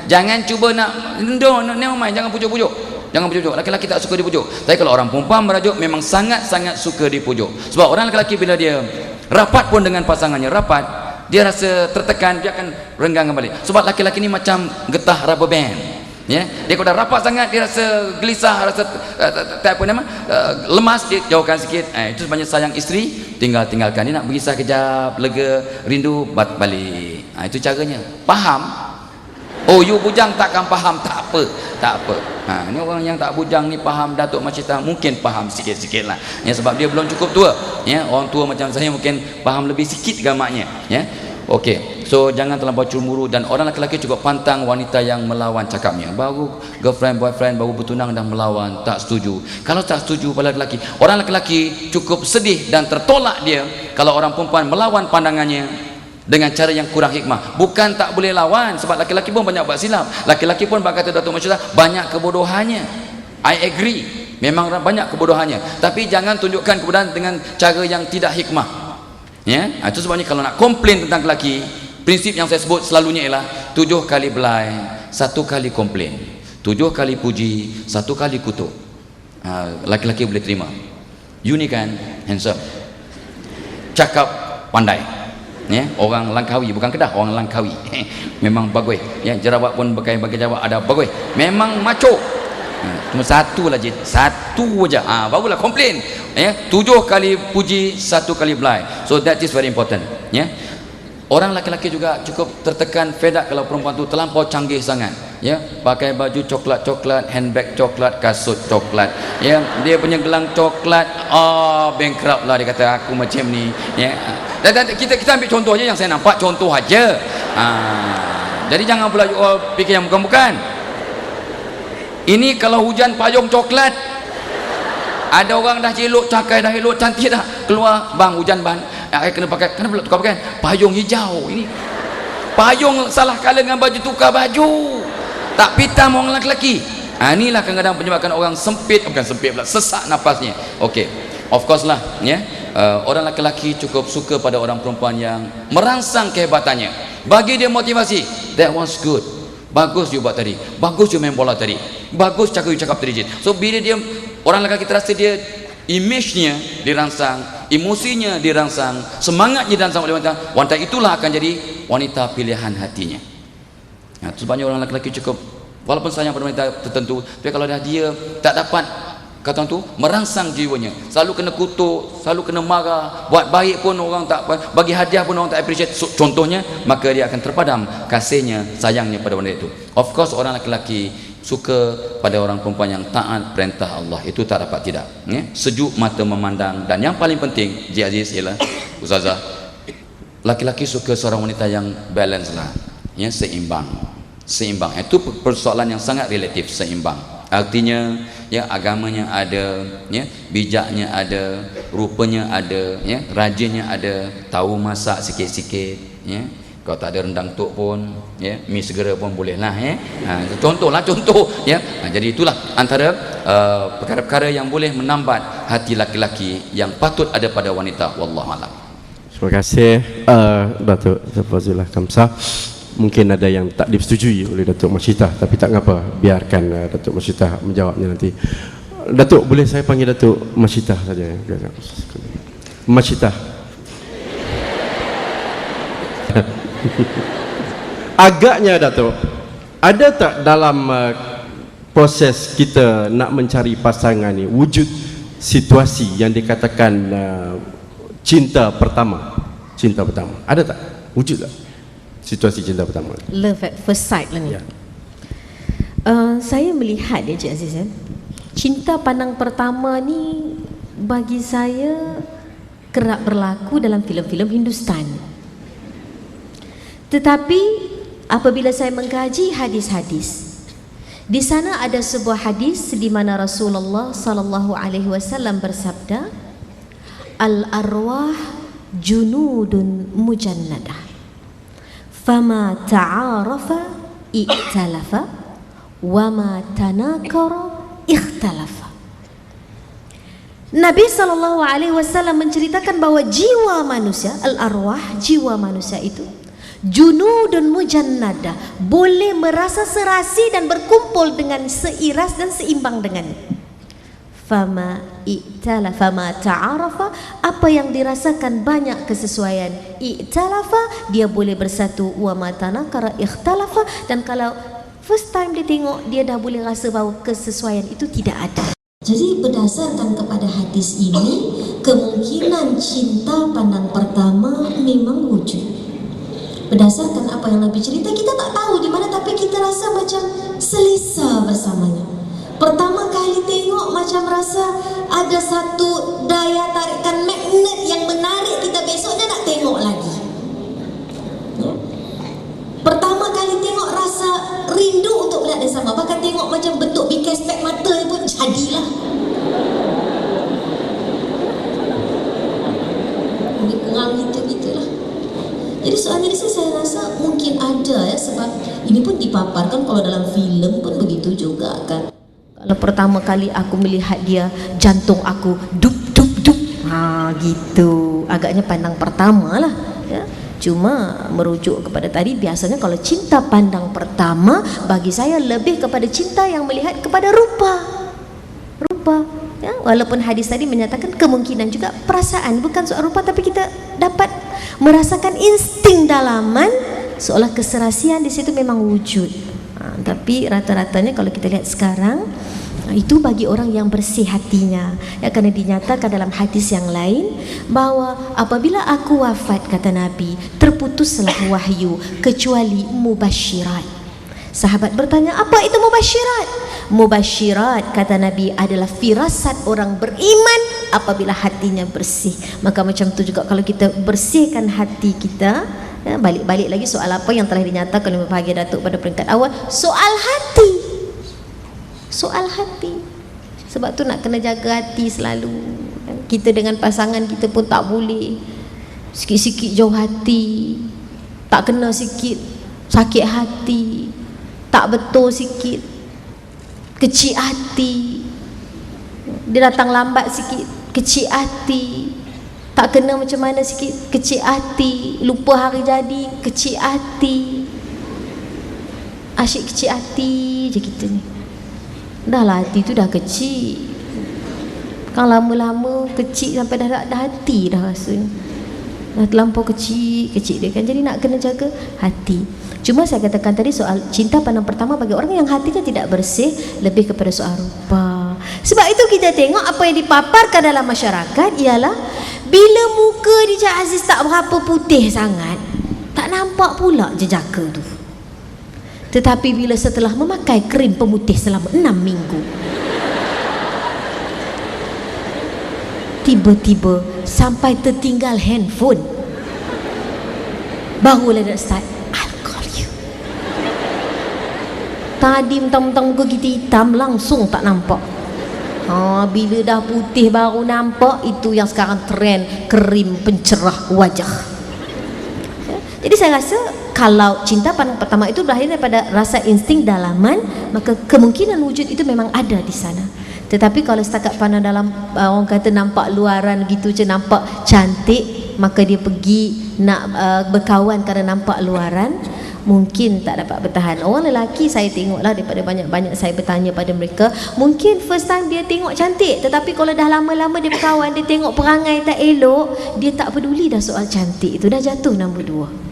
Jangan cuba nak, never mind, jangan pujuk-pujuk. Laki-laki tak suka dipujuk. Tapi kalau orang perempuan merajuk, memang sangat-sangat suka dipujuk. Sebab orang laki-laki bila dia rapat pun dengan pasangannya, rapat, dia rasa tertekan, dia akan renggang kembali. Sebab laki-laki ni macam getah rubber band, ya. Dia kalau dah rapat sangat, dia rasa gelisah, rasa lemas, dia jauhkan sikit. Itu sebenarnya sayang isteri, tinggalkan. Dia nak bergisah kejap, lega, rindu, balik. Itu caranya. Faham? Oh, you bujang takkan faham? Tak apa. Ni orang yang tak bujang ni faham Datuk Masyitah, mungkin faham sikit-sikit lah, ya, sebab dia belum cukup tua, ya. Orang tua macam saya mungkin faham lebih sikit gamaknya, ya. Okey, so jangan terlampau cemburu. Dan orang lelaki cukup pantang wanita yang melawan cakapnya. Baru girlfriend, boyfriend, baru bertunang dah melawan, tak setuju. Kalau tak setuju pada lelaki, orang lelaki cukup sedih dan tertolak dia kalau orang perempuan melawan pandangannya dengan cara yang kurang hikmah. Bukan tak boleh lawan, sebab laki-laki pun banyak buat silap. Laki-laki pun kata Datuk Masyitah, banyak kebodohannya. I agree, memang banyak kebodohannya. Tapi jangan tunjukkan kebodohan dengan cara yang tidak hikmah, ya. Itu sebabnya kalau nak komplain tentang lelaki, prinsip yang saya sebut selalunya ialah 7 kali belai, 1 kali komplain, 7 kali puji, 1 kali kutuk. Laki-laki boleh terima. You ni kan handsome, cakap pandai, ya, orang Langkawi, bukan Kedah, orang Langkawi. Memang bagus, ya, jerawat pun bagi jawab ada bagus, memang macho. Cuma satu je, barulah komplain, ya. 7 kali puji, 1 kali belai. So that is very important, ya. Orang laki-laki juga cukup tertekan, fed up kalau perempuan tu terlampau canggih sangat, ya. Pakai baju coklat, handbag coklat, kasut coklat, ya. Dia punya gelang coklat, bankrupt lah dia kata, aku macam ni, ya. Dan kita ambil contoh je yang saya nampak, contoh aja. Jadi jangan pula fikir yang bukan-bukan. Ini kalau hujan payung coklat, ada orang dah elok cakai, dah elok cantik dah, keluar, bang hujan ban, kena pakai, kenapa pula tukar pakai payung hijau. Ini payung salah kala dengan baju, tukar baju, tak pitam orang lelaki. Inilah kadang-kadang penyebabkan orang sesak nafasnya. Okey, of course lah, ya. Orang lelaki cukup suka pada orang perempuan yang merangsang kehebatannya, bagi dia motivasi. That was good, bagus you buat tadi, bagus you main bola tadi, bagus you cakap tadi. So bila dia, orang lelaki terasa dia image-nya dirangsang, emosinya dirangsang, semangatnya dirangsang oleh wanita itulah akan jadi wanita pilihan hatinya. Sebabnya orang lelaki cukup, walaupun sayang pada wanita tertentu, tapi kalau dah dia tak dapat kata tu merangsang jiwanya, selalu kena kutuk, selalu kena marah, buat baik pun orang tak, bagi hadiah pun orang tak appreciate, contohnya, maka dia akan terpadam kasihnya, sayangnya pada wanita itu. Of course orang lelaki suka pada orang perempuan yang taat perintah Allah, itu tak dapat tidak, ya? Sejuk mata memandang. Dan yang paling penting, Cik Aziz, ialah Ustazah, laki-laki suka seorang wanita yang balance lah, ya, seimbang. Itu persoalan yang sangat relatif, seimbang. Artinya, ya, agamanya ada, ya, bijaknya ada, rupanya ada, ya, rajinnya ada, tahu masak sikit-sikit, ya. Kalau tak ada rendang tok pun, ya, mi segera pun boleh lah, ya. Contoh, ya. Jadi itulah antara perkara-perkara yang boleh menambat hati laki-laki yang patut ada pada wanita. Wallahu a'lam. Terima kasih Datuk Fazillah Kamsah. Mungkin ada yang tak disetujui oleh Datuk Masyitah, tapi tak ngapa, biarkan Datuk Masyitah menjawabnya nanti. Datuk, boleh saya panggil Datuk Masyitah saja? Masyitah. Agaknya Datuk, ada tak dalam proses kita nak mencari pasangan ni, wujud situasi yang dikatakan cinta pertama. Cinta pertama. Ada tak? Wujud tak? Situasi cinta pertama. Love at first sight lah ni. Ya. Saya melihat dia Cik Aziz, cinta pandang pertama ni bagi saya kerap berlaku dalam filem-filem Hindustan. Tetapi apabila saya mengkaji hadis-hadis, di sana ada sebuah hadis di mana Rasulullah sallallahu alaihi wasallam bersabda, al-arwah junudun mujannadah, fama ta'arafa i'talafa, wa ma tanakara ikhtalafa. Nabi SAW menceritakan bahawa jiwa manusia, al-arwah, jiwa manusia itu junudun mujannada, boleh merasa serasi dan berkumpul dengan seiras dan seimbang dengan. Fama i'talafa, fama ta'arafa, apa yang dirasakan banyak kesesuaian. I'talafa, dia boleh bersatu. Wa ma tanakara ikhtalafa, dan kalau first time dia tengok, dia dah boleh rasa bahawa kesesuaian itu tidak ada. Jadi berdasarkan kepada hadis ini, kemungkinan cinta pandang pertama memang wujud. Berdasarkan apa yang Nabi cerita, kita tak tahu di mana, tapi kita rasa macam selesa bersamanya. Pertama kali tengok macam rasa ada satu daya tarikan magnet yang menarik kita, besoknya nak tengok lagi. Ya? Pertama kali tengok rasa rindu untuk melihat yang sama. Bahkan tengok macam bentuk bingkai spek mata pun jadilah. Lebih kurang gitu-gitulah. Jadi soalnya saya rasa mungkin ada ya, sebab ini pun dipaparkan kalau dalam filem pun begitu juga kan. Kalau pertama kali aku melihat dia, jantung aku dup dup dup, gitu. Agaknya pandang pertama lah ya. Cuma merujuk kepada tadi, biasanya kalau cinta pandang pertama bagi saya lebih kepada cinta yang melihat kepada rupa ya. Walaupun hadis tadi menyatakan kemungkinan juga perasaan, bukan soal rupa, tapi kita dapat merasakan insting dalaman, seolah keserasian di situ memang wujud. Tapi rata-ratanya kalau kita lihat sekarang, itu bagi orang yang bersih hatinya ya, kerana dinyatakan dalam hadis yang lain bahawa apabila aku wafat, kata Nabi, terputuslah wahyu kecuali mubasyirat. Sahabat bertanya, apa itu mubasyirat? Mubasyirat, kata Nabi, adalah firasat orang beriman apabila hatinya bersih. Maka macam tu juga kalau kita bersihkan hati kita ya, balik-balik lagi soal apa yang telah dinyatakan oleh bahagia Datuk pada peringkat awal, soal hati. Soal hati. Sebab tu nak kena jaga hati selalu. Kita dengan pasangan kita pun tak boleh sikit-sikit jauh hati, tak kena sikit sakit hati, tak betul sikit kecil hati, dia datang lambat sikit kecil hati, tak kena macam mana sikit kecil hati, lupa hari jadi kecil hati, asyik kecil hati je kita ni. Dah lah hati tu dah kecil, kan lama-lama kecil sampai dah hati dah rasanya, dah terlampau kecil dia kan. Jadi nak kena jaga hati. Cuma saya katakan tadi soal cinta pandang pertama bagi orang yang hatinya tidak bersih, lebih kepada soal rupa. Sebab itu kita tengok apa yang dipaparkan dalam masyarakat ialah bila muka di Cik Aziz tak berapa putih sangat, tak nampak pula jejaka tu. Tetapi bila setelah memakai krim pemutih selama 6 minggu, tiba-tiba sampai tertinggal handphone, barulah nak start, I'll call you. Tadi mentang-mentang muka kita hitam, langsung tak nampak. Bila dah putih baru nampak. Itu yang sekarang trend, krim pencerah wajah. Jadi saya rasa kalau cinta pandang pertama itu berakhir daripada rasa insting dalaman, maka kemungkinan wujud itu memang ada di sana. Tetapi kalau setakat pandang dalam, orang kata nampak luaran gitu je, nampak cantik, maka dia pergi nak berkawan kerana nampak luaran, mungkin tak dapat bertahan. Orang lelaki saya tengoklah, daripada banyak-banyak saya bertanya pada mereka, mungkin first time dia tengok cantik, tetapi kalau dah lama-lama dia berkawan, dia tengok perangai tak elok, dia tak peduli dah soal cantik itu, dah jatuh nombor 2.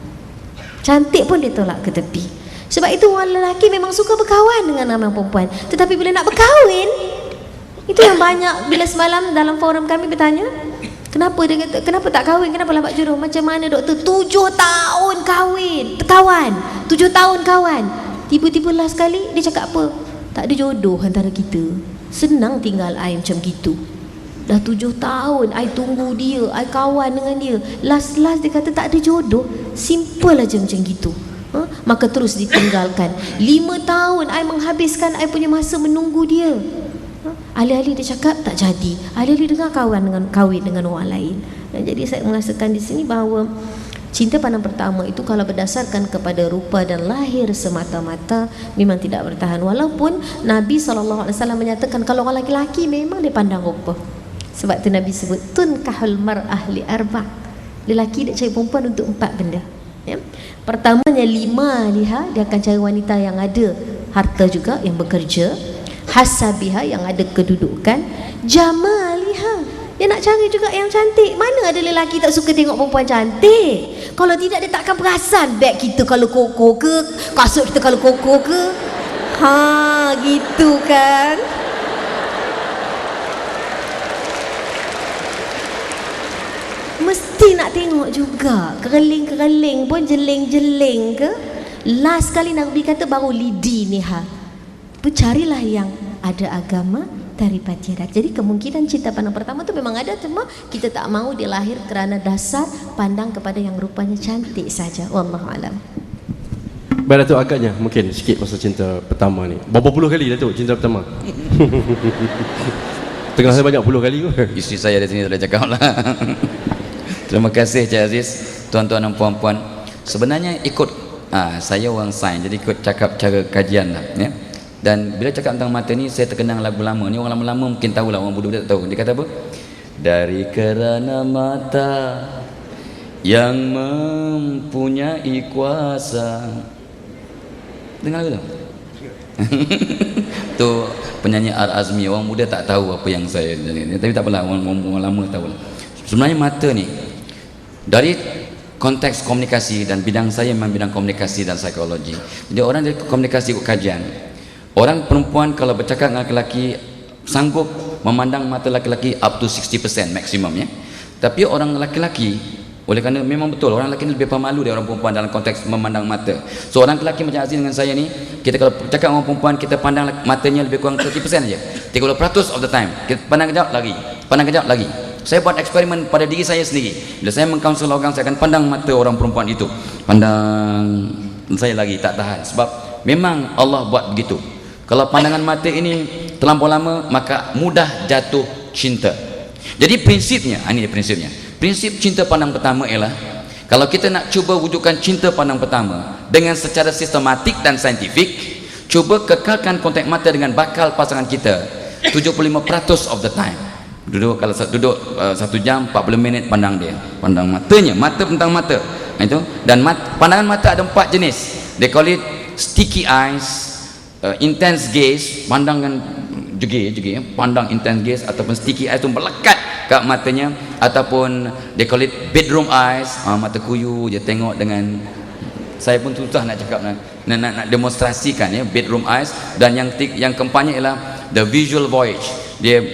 Cantik pun dia tolak ke tepi. Sebab itu orang lelaki memang suka berkawan dengan orang perempuan, tetapi bila nak berkahwin, Itu yang banyak bila semalam dalam forum kami bertanya, kenapa dia kata, kenapa tak kahwin, kenapa lambat jodoh? Macam mana doktor? 7 tahun kahwin, kawan. 7 tahun kawan. Tiba-tiba last kali dia cakap apa? Tak ada jodoh antara kita. Senang tinggal I macam gitu. Dah 7 tahun I tunggu dia, I kawan dengan dia. Last dia kata tak ada jodoh. Simple aja macam gitu. Maka terus ditinggalkan. 5 tahun I menghabiskan I punya masa menunggu dia. Alih-alih dia cakap tak jadi, alih-alih dengar kahwin dengan orang lain. Dan jadi saya merasakan di sini bahawa cinta pandang pertama itu kalau berdasarkan kepada rupa dan lahir semata-mata memang tidak bertahan. Walaupun Nabi SAW menyatakan kalau orang lelaki memang dia pandang rupa. Sebab tu Nabi sebut tunkahul mar'ah li arba'. Lelaki dia cari perempuan untuk 4 benda. Ya. Pertamanya 5 liha, dia akan cari wanita yang ada harta juga, yang bekerja. Hasabiha, yang ada kedudukan. Jamaliha, dia nak cari juga yang cantik. Mana ada lelaki tak suka tengok perempuan cantik? Kalau tidak dia takkan perasan beg kita kalau koko ke, kasut kita kalau koko ke. Gitu kan. Mesti nak tengok juga. Kereling-kereling pun jeling-jeling ke. Last kali Nabi kata baru lidi niha. Carilah yang ada agama daripada jirat. Jadi kemungkinan cinta pandang pertama tu memang ada, cuma kita tak mahu dia lahir kerana dasar pandang kepada yang rupanya cantik saja. Wallahu alam. Baik Datuk, agaknya mungkin sikit pasal cinta pertama ni. Berapa puluh kali Datuk cinta pertama? Tengah saya banyak puluh kali. Isteri saya di sini sudah cakap lah. Terima kasih Cik Aziz, tuan-tuan dan puan-puan. Sebenarnya ikut saya orang sains, jadi ikut cakap cara kajian lah, ya. Dan bila cakap tentang mata ni, saya terkenang lagu lama ni. Orang lama-lama mungkin tahulah, orang muda tak tahu. Dia kata apa? Dari kerana mata yang mempunyai kuasa. Dengar lagu tu? Tu penyanyi Ar-Azmi. Orang muda tak tahu apa yang saya, tapi tak apalah, orang lama tahu lah. Sebenarnya mata ni dari konteks komunikasi, dan bidang saya memang bidang komunikasi dan psikologi. Jadi orang dari komunikasi ikut kajian, orang perempuan kalau bercakap dengan lelaki sanggup memandang mata lelaki up to 60% maksimum, ya. Tapi orang lelaki, oleh kerana memang betul orang lelaki lebih pemalu dari orang perempuan dalam konteks memandang mata. So orang lelaki macam Aziz dengan saya ni, kita kalau bercakap dengan orang perempuan, kita pandang matanya lebih kurang 30% saja. 30% of the time. Kita pandang kejap lagi, pandang kejap lagi. Saya buat eksperimen pada diri saya sendiri. Bila saya mengkaunsel orang, saya akan pandang mata orang perempuan itu. Pandang, saya lagi tak tahan. Sebab memang Allah buat begitu. Kalau pandangan mata ini terlampau lama, maka mudah jatuh cinta. Jadi prinsipnya, ini prinsipnya. Prinsip cinta pandang pertama ialah, kalau kita nak cuba wujudkan cinta pandang pertama dengan secara sistematik dan saintifik, cuba kekalkan kontak mata dengan bakal pasangan kita 75% of the time. Kalau duduk 1 jam 40 minit pandang dia, pandang matanya, mata tentang mata itu. Dan pandangan mata ada 4 jenis. They call it sticky eyes, intense gaze, pandangan jegir, pandang intense gaze, ataupun sticky eyes itu melekat kat matanya, ataupun they call it bedroom eyes, mata kuyu dia tengok dengan, saya pun susah nak cakap, nak demonstrasikan, ya, bedroom eyes. Dan yang keempatnya ialah the visual voyage, dia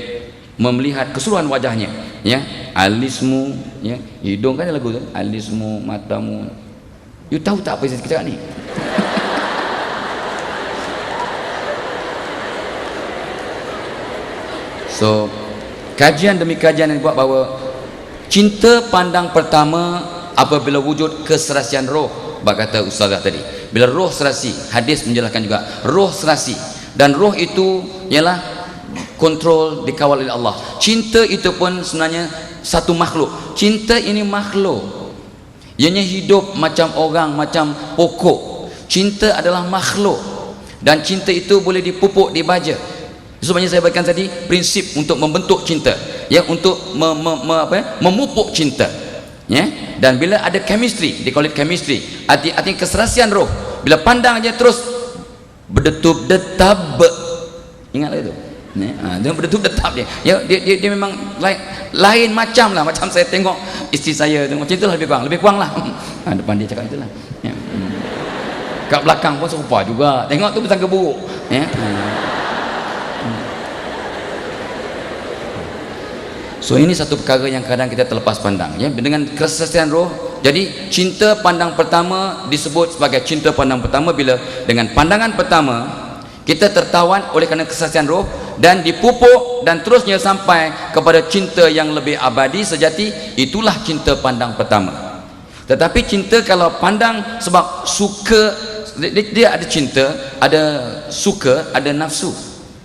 melihat keseluruhan wajahnya, ya. Alismu, ya, hidung kan ada lagu tu, alismu, matamu. You tahu tak apa yang saya cakap ni? So kajian demi kajian yang buat bahawa cinta pandang pertama apabila wujud keserasian roh. Bak kata ustazah tadi, bila roh serasi, hadis menjelaskan juga roh serasi, dan roh itu ialah kontrol, dikawal oleh Allah. Cinta itu pun sebenarnya satu makhluk. Cinta ini makhluk, ianya hidup macam orang, macam pokok. Cinta adalah makhluk, dan cinta itu boleh dipupuk, dibaja. Sebabnya saya bagikan tadi prinsip untuk membentuk cinta, ya, untuk memupuk cinta, ya. Dan bila ada chemistry, they call it chemistry, artinya keserasian roh. Bila pandang aja terus berdetup-detap, ingat lagi tu, dia berdetup-detap dia. Ya, dia memang lain macam lah, macam saya tengok isteri saya tu, macam itulah, lebih kurang lah. Depan dia cakap itulah, ya. Kat belakang pun serupa juga, tengok tu bersangka buruk, ya. So ini satu perkara yang kadang kita terlepas pandang ya, dengan kesaksian roh. Jadi cinta pandang pertama disebut sebagai cinta pandang pertama bila dengan pandangan pertama kita tertawan oleh kerana kesaksian roh dan dipupuk dan terusnya sampai kepada cinta yang lebih abadi sejati, itulah cinta pandang pertama. Tetapi cinta kalau pandang sebab suka, dia ada cinta, ada suka, ada nafsu.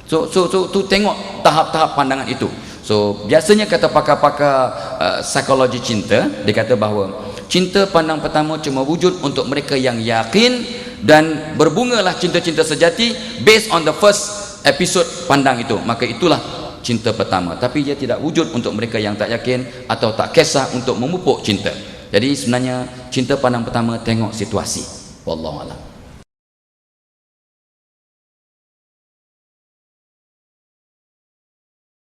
So tu tengok tahap-tahap pandangan itu. So biasanya kata pakar-pakar psikologi cinta, dia kata bahawa cinta pandang pertama cuma wujud untuk mereka yang yakin, dan berbungalah cinta-cinta sejati based on the first episode pandang itu. Maka itulah cinta pertama. Tapi dia tidak wujud untuk mereka yang tak yakin atau tak kisah untuk memupuk cinta. Jadi sebenarnya cinta pandang pertama tengok situasi. Wallahu a'lam.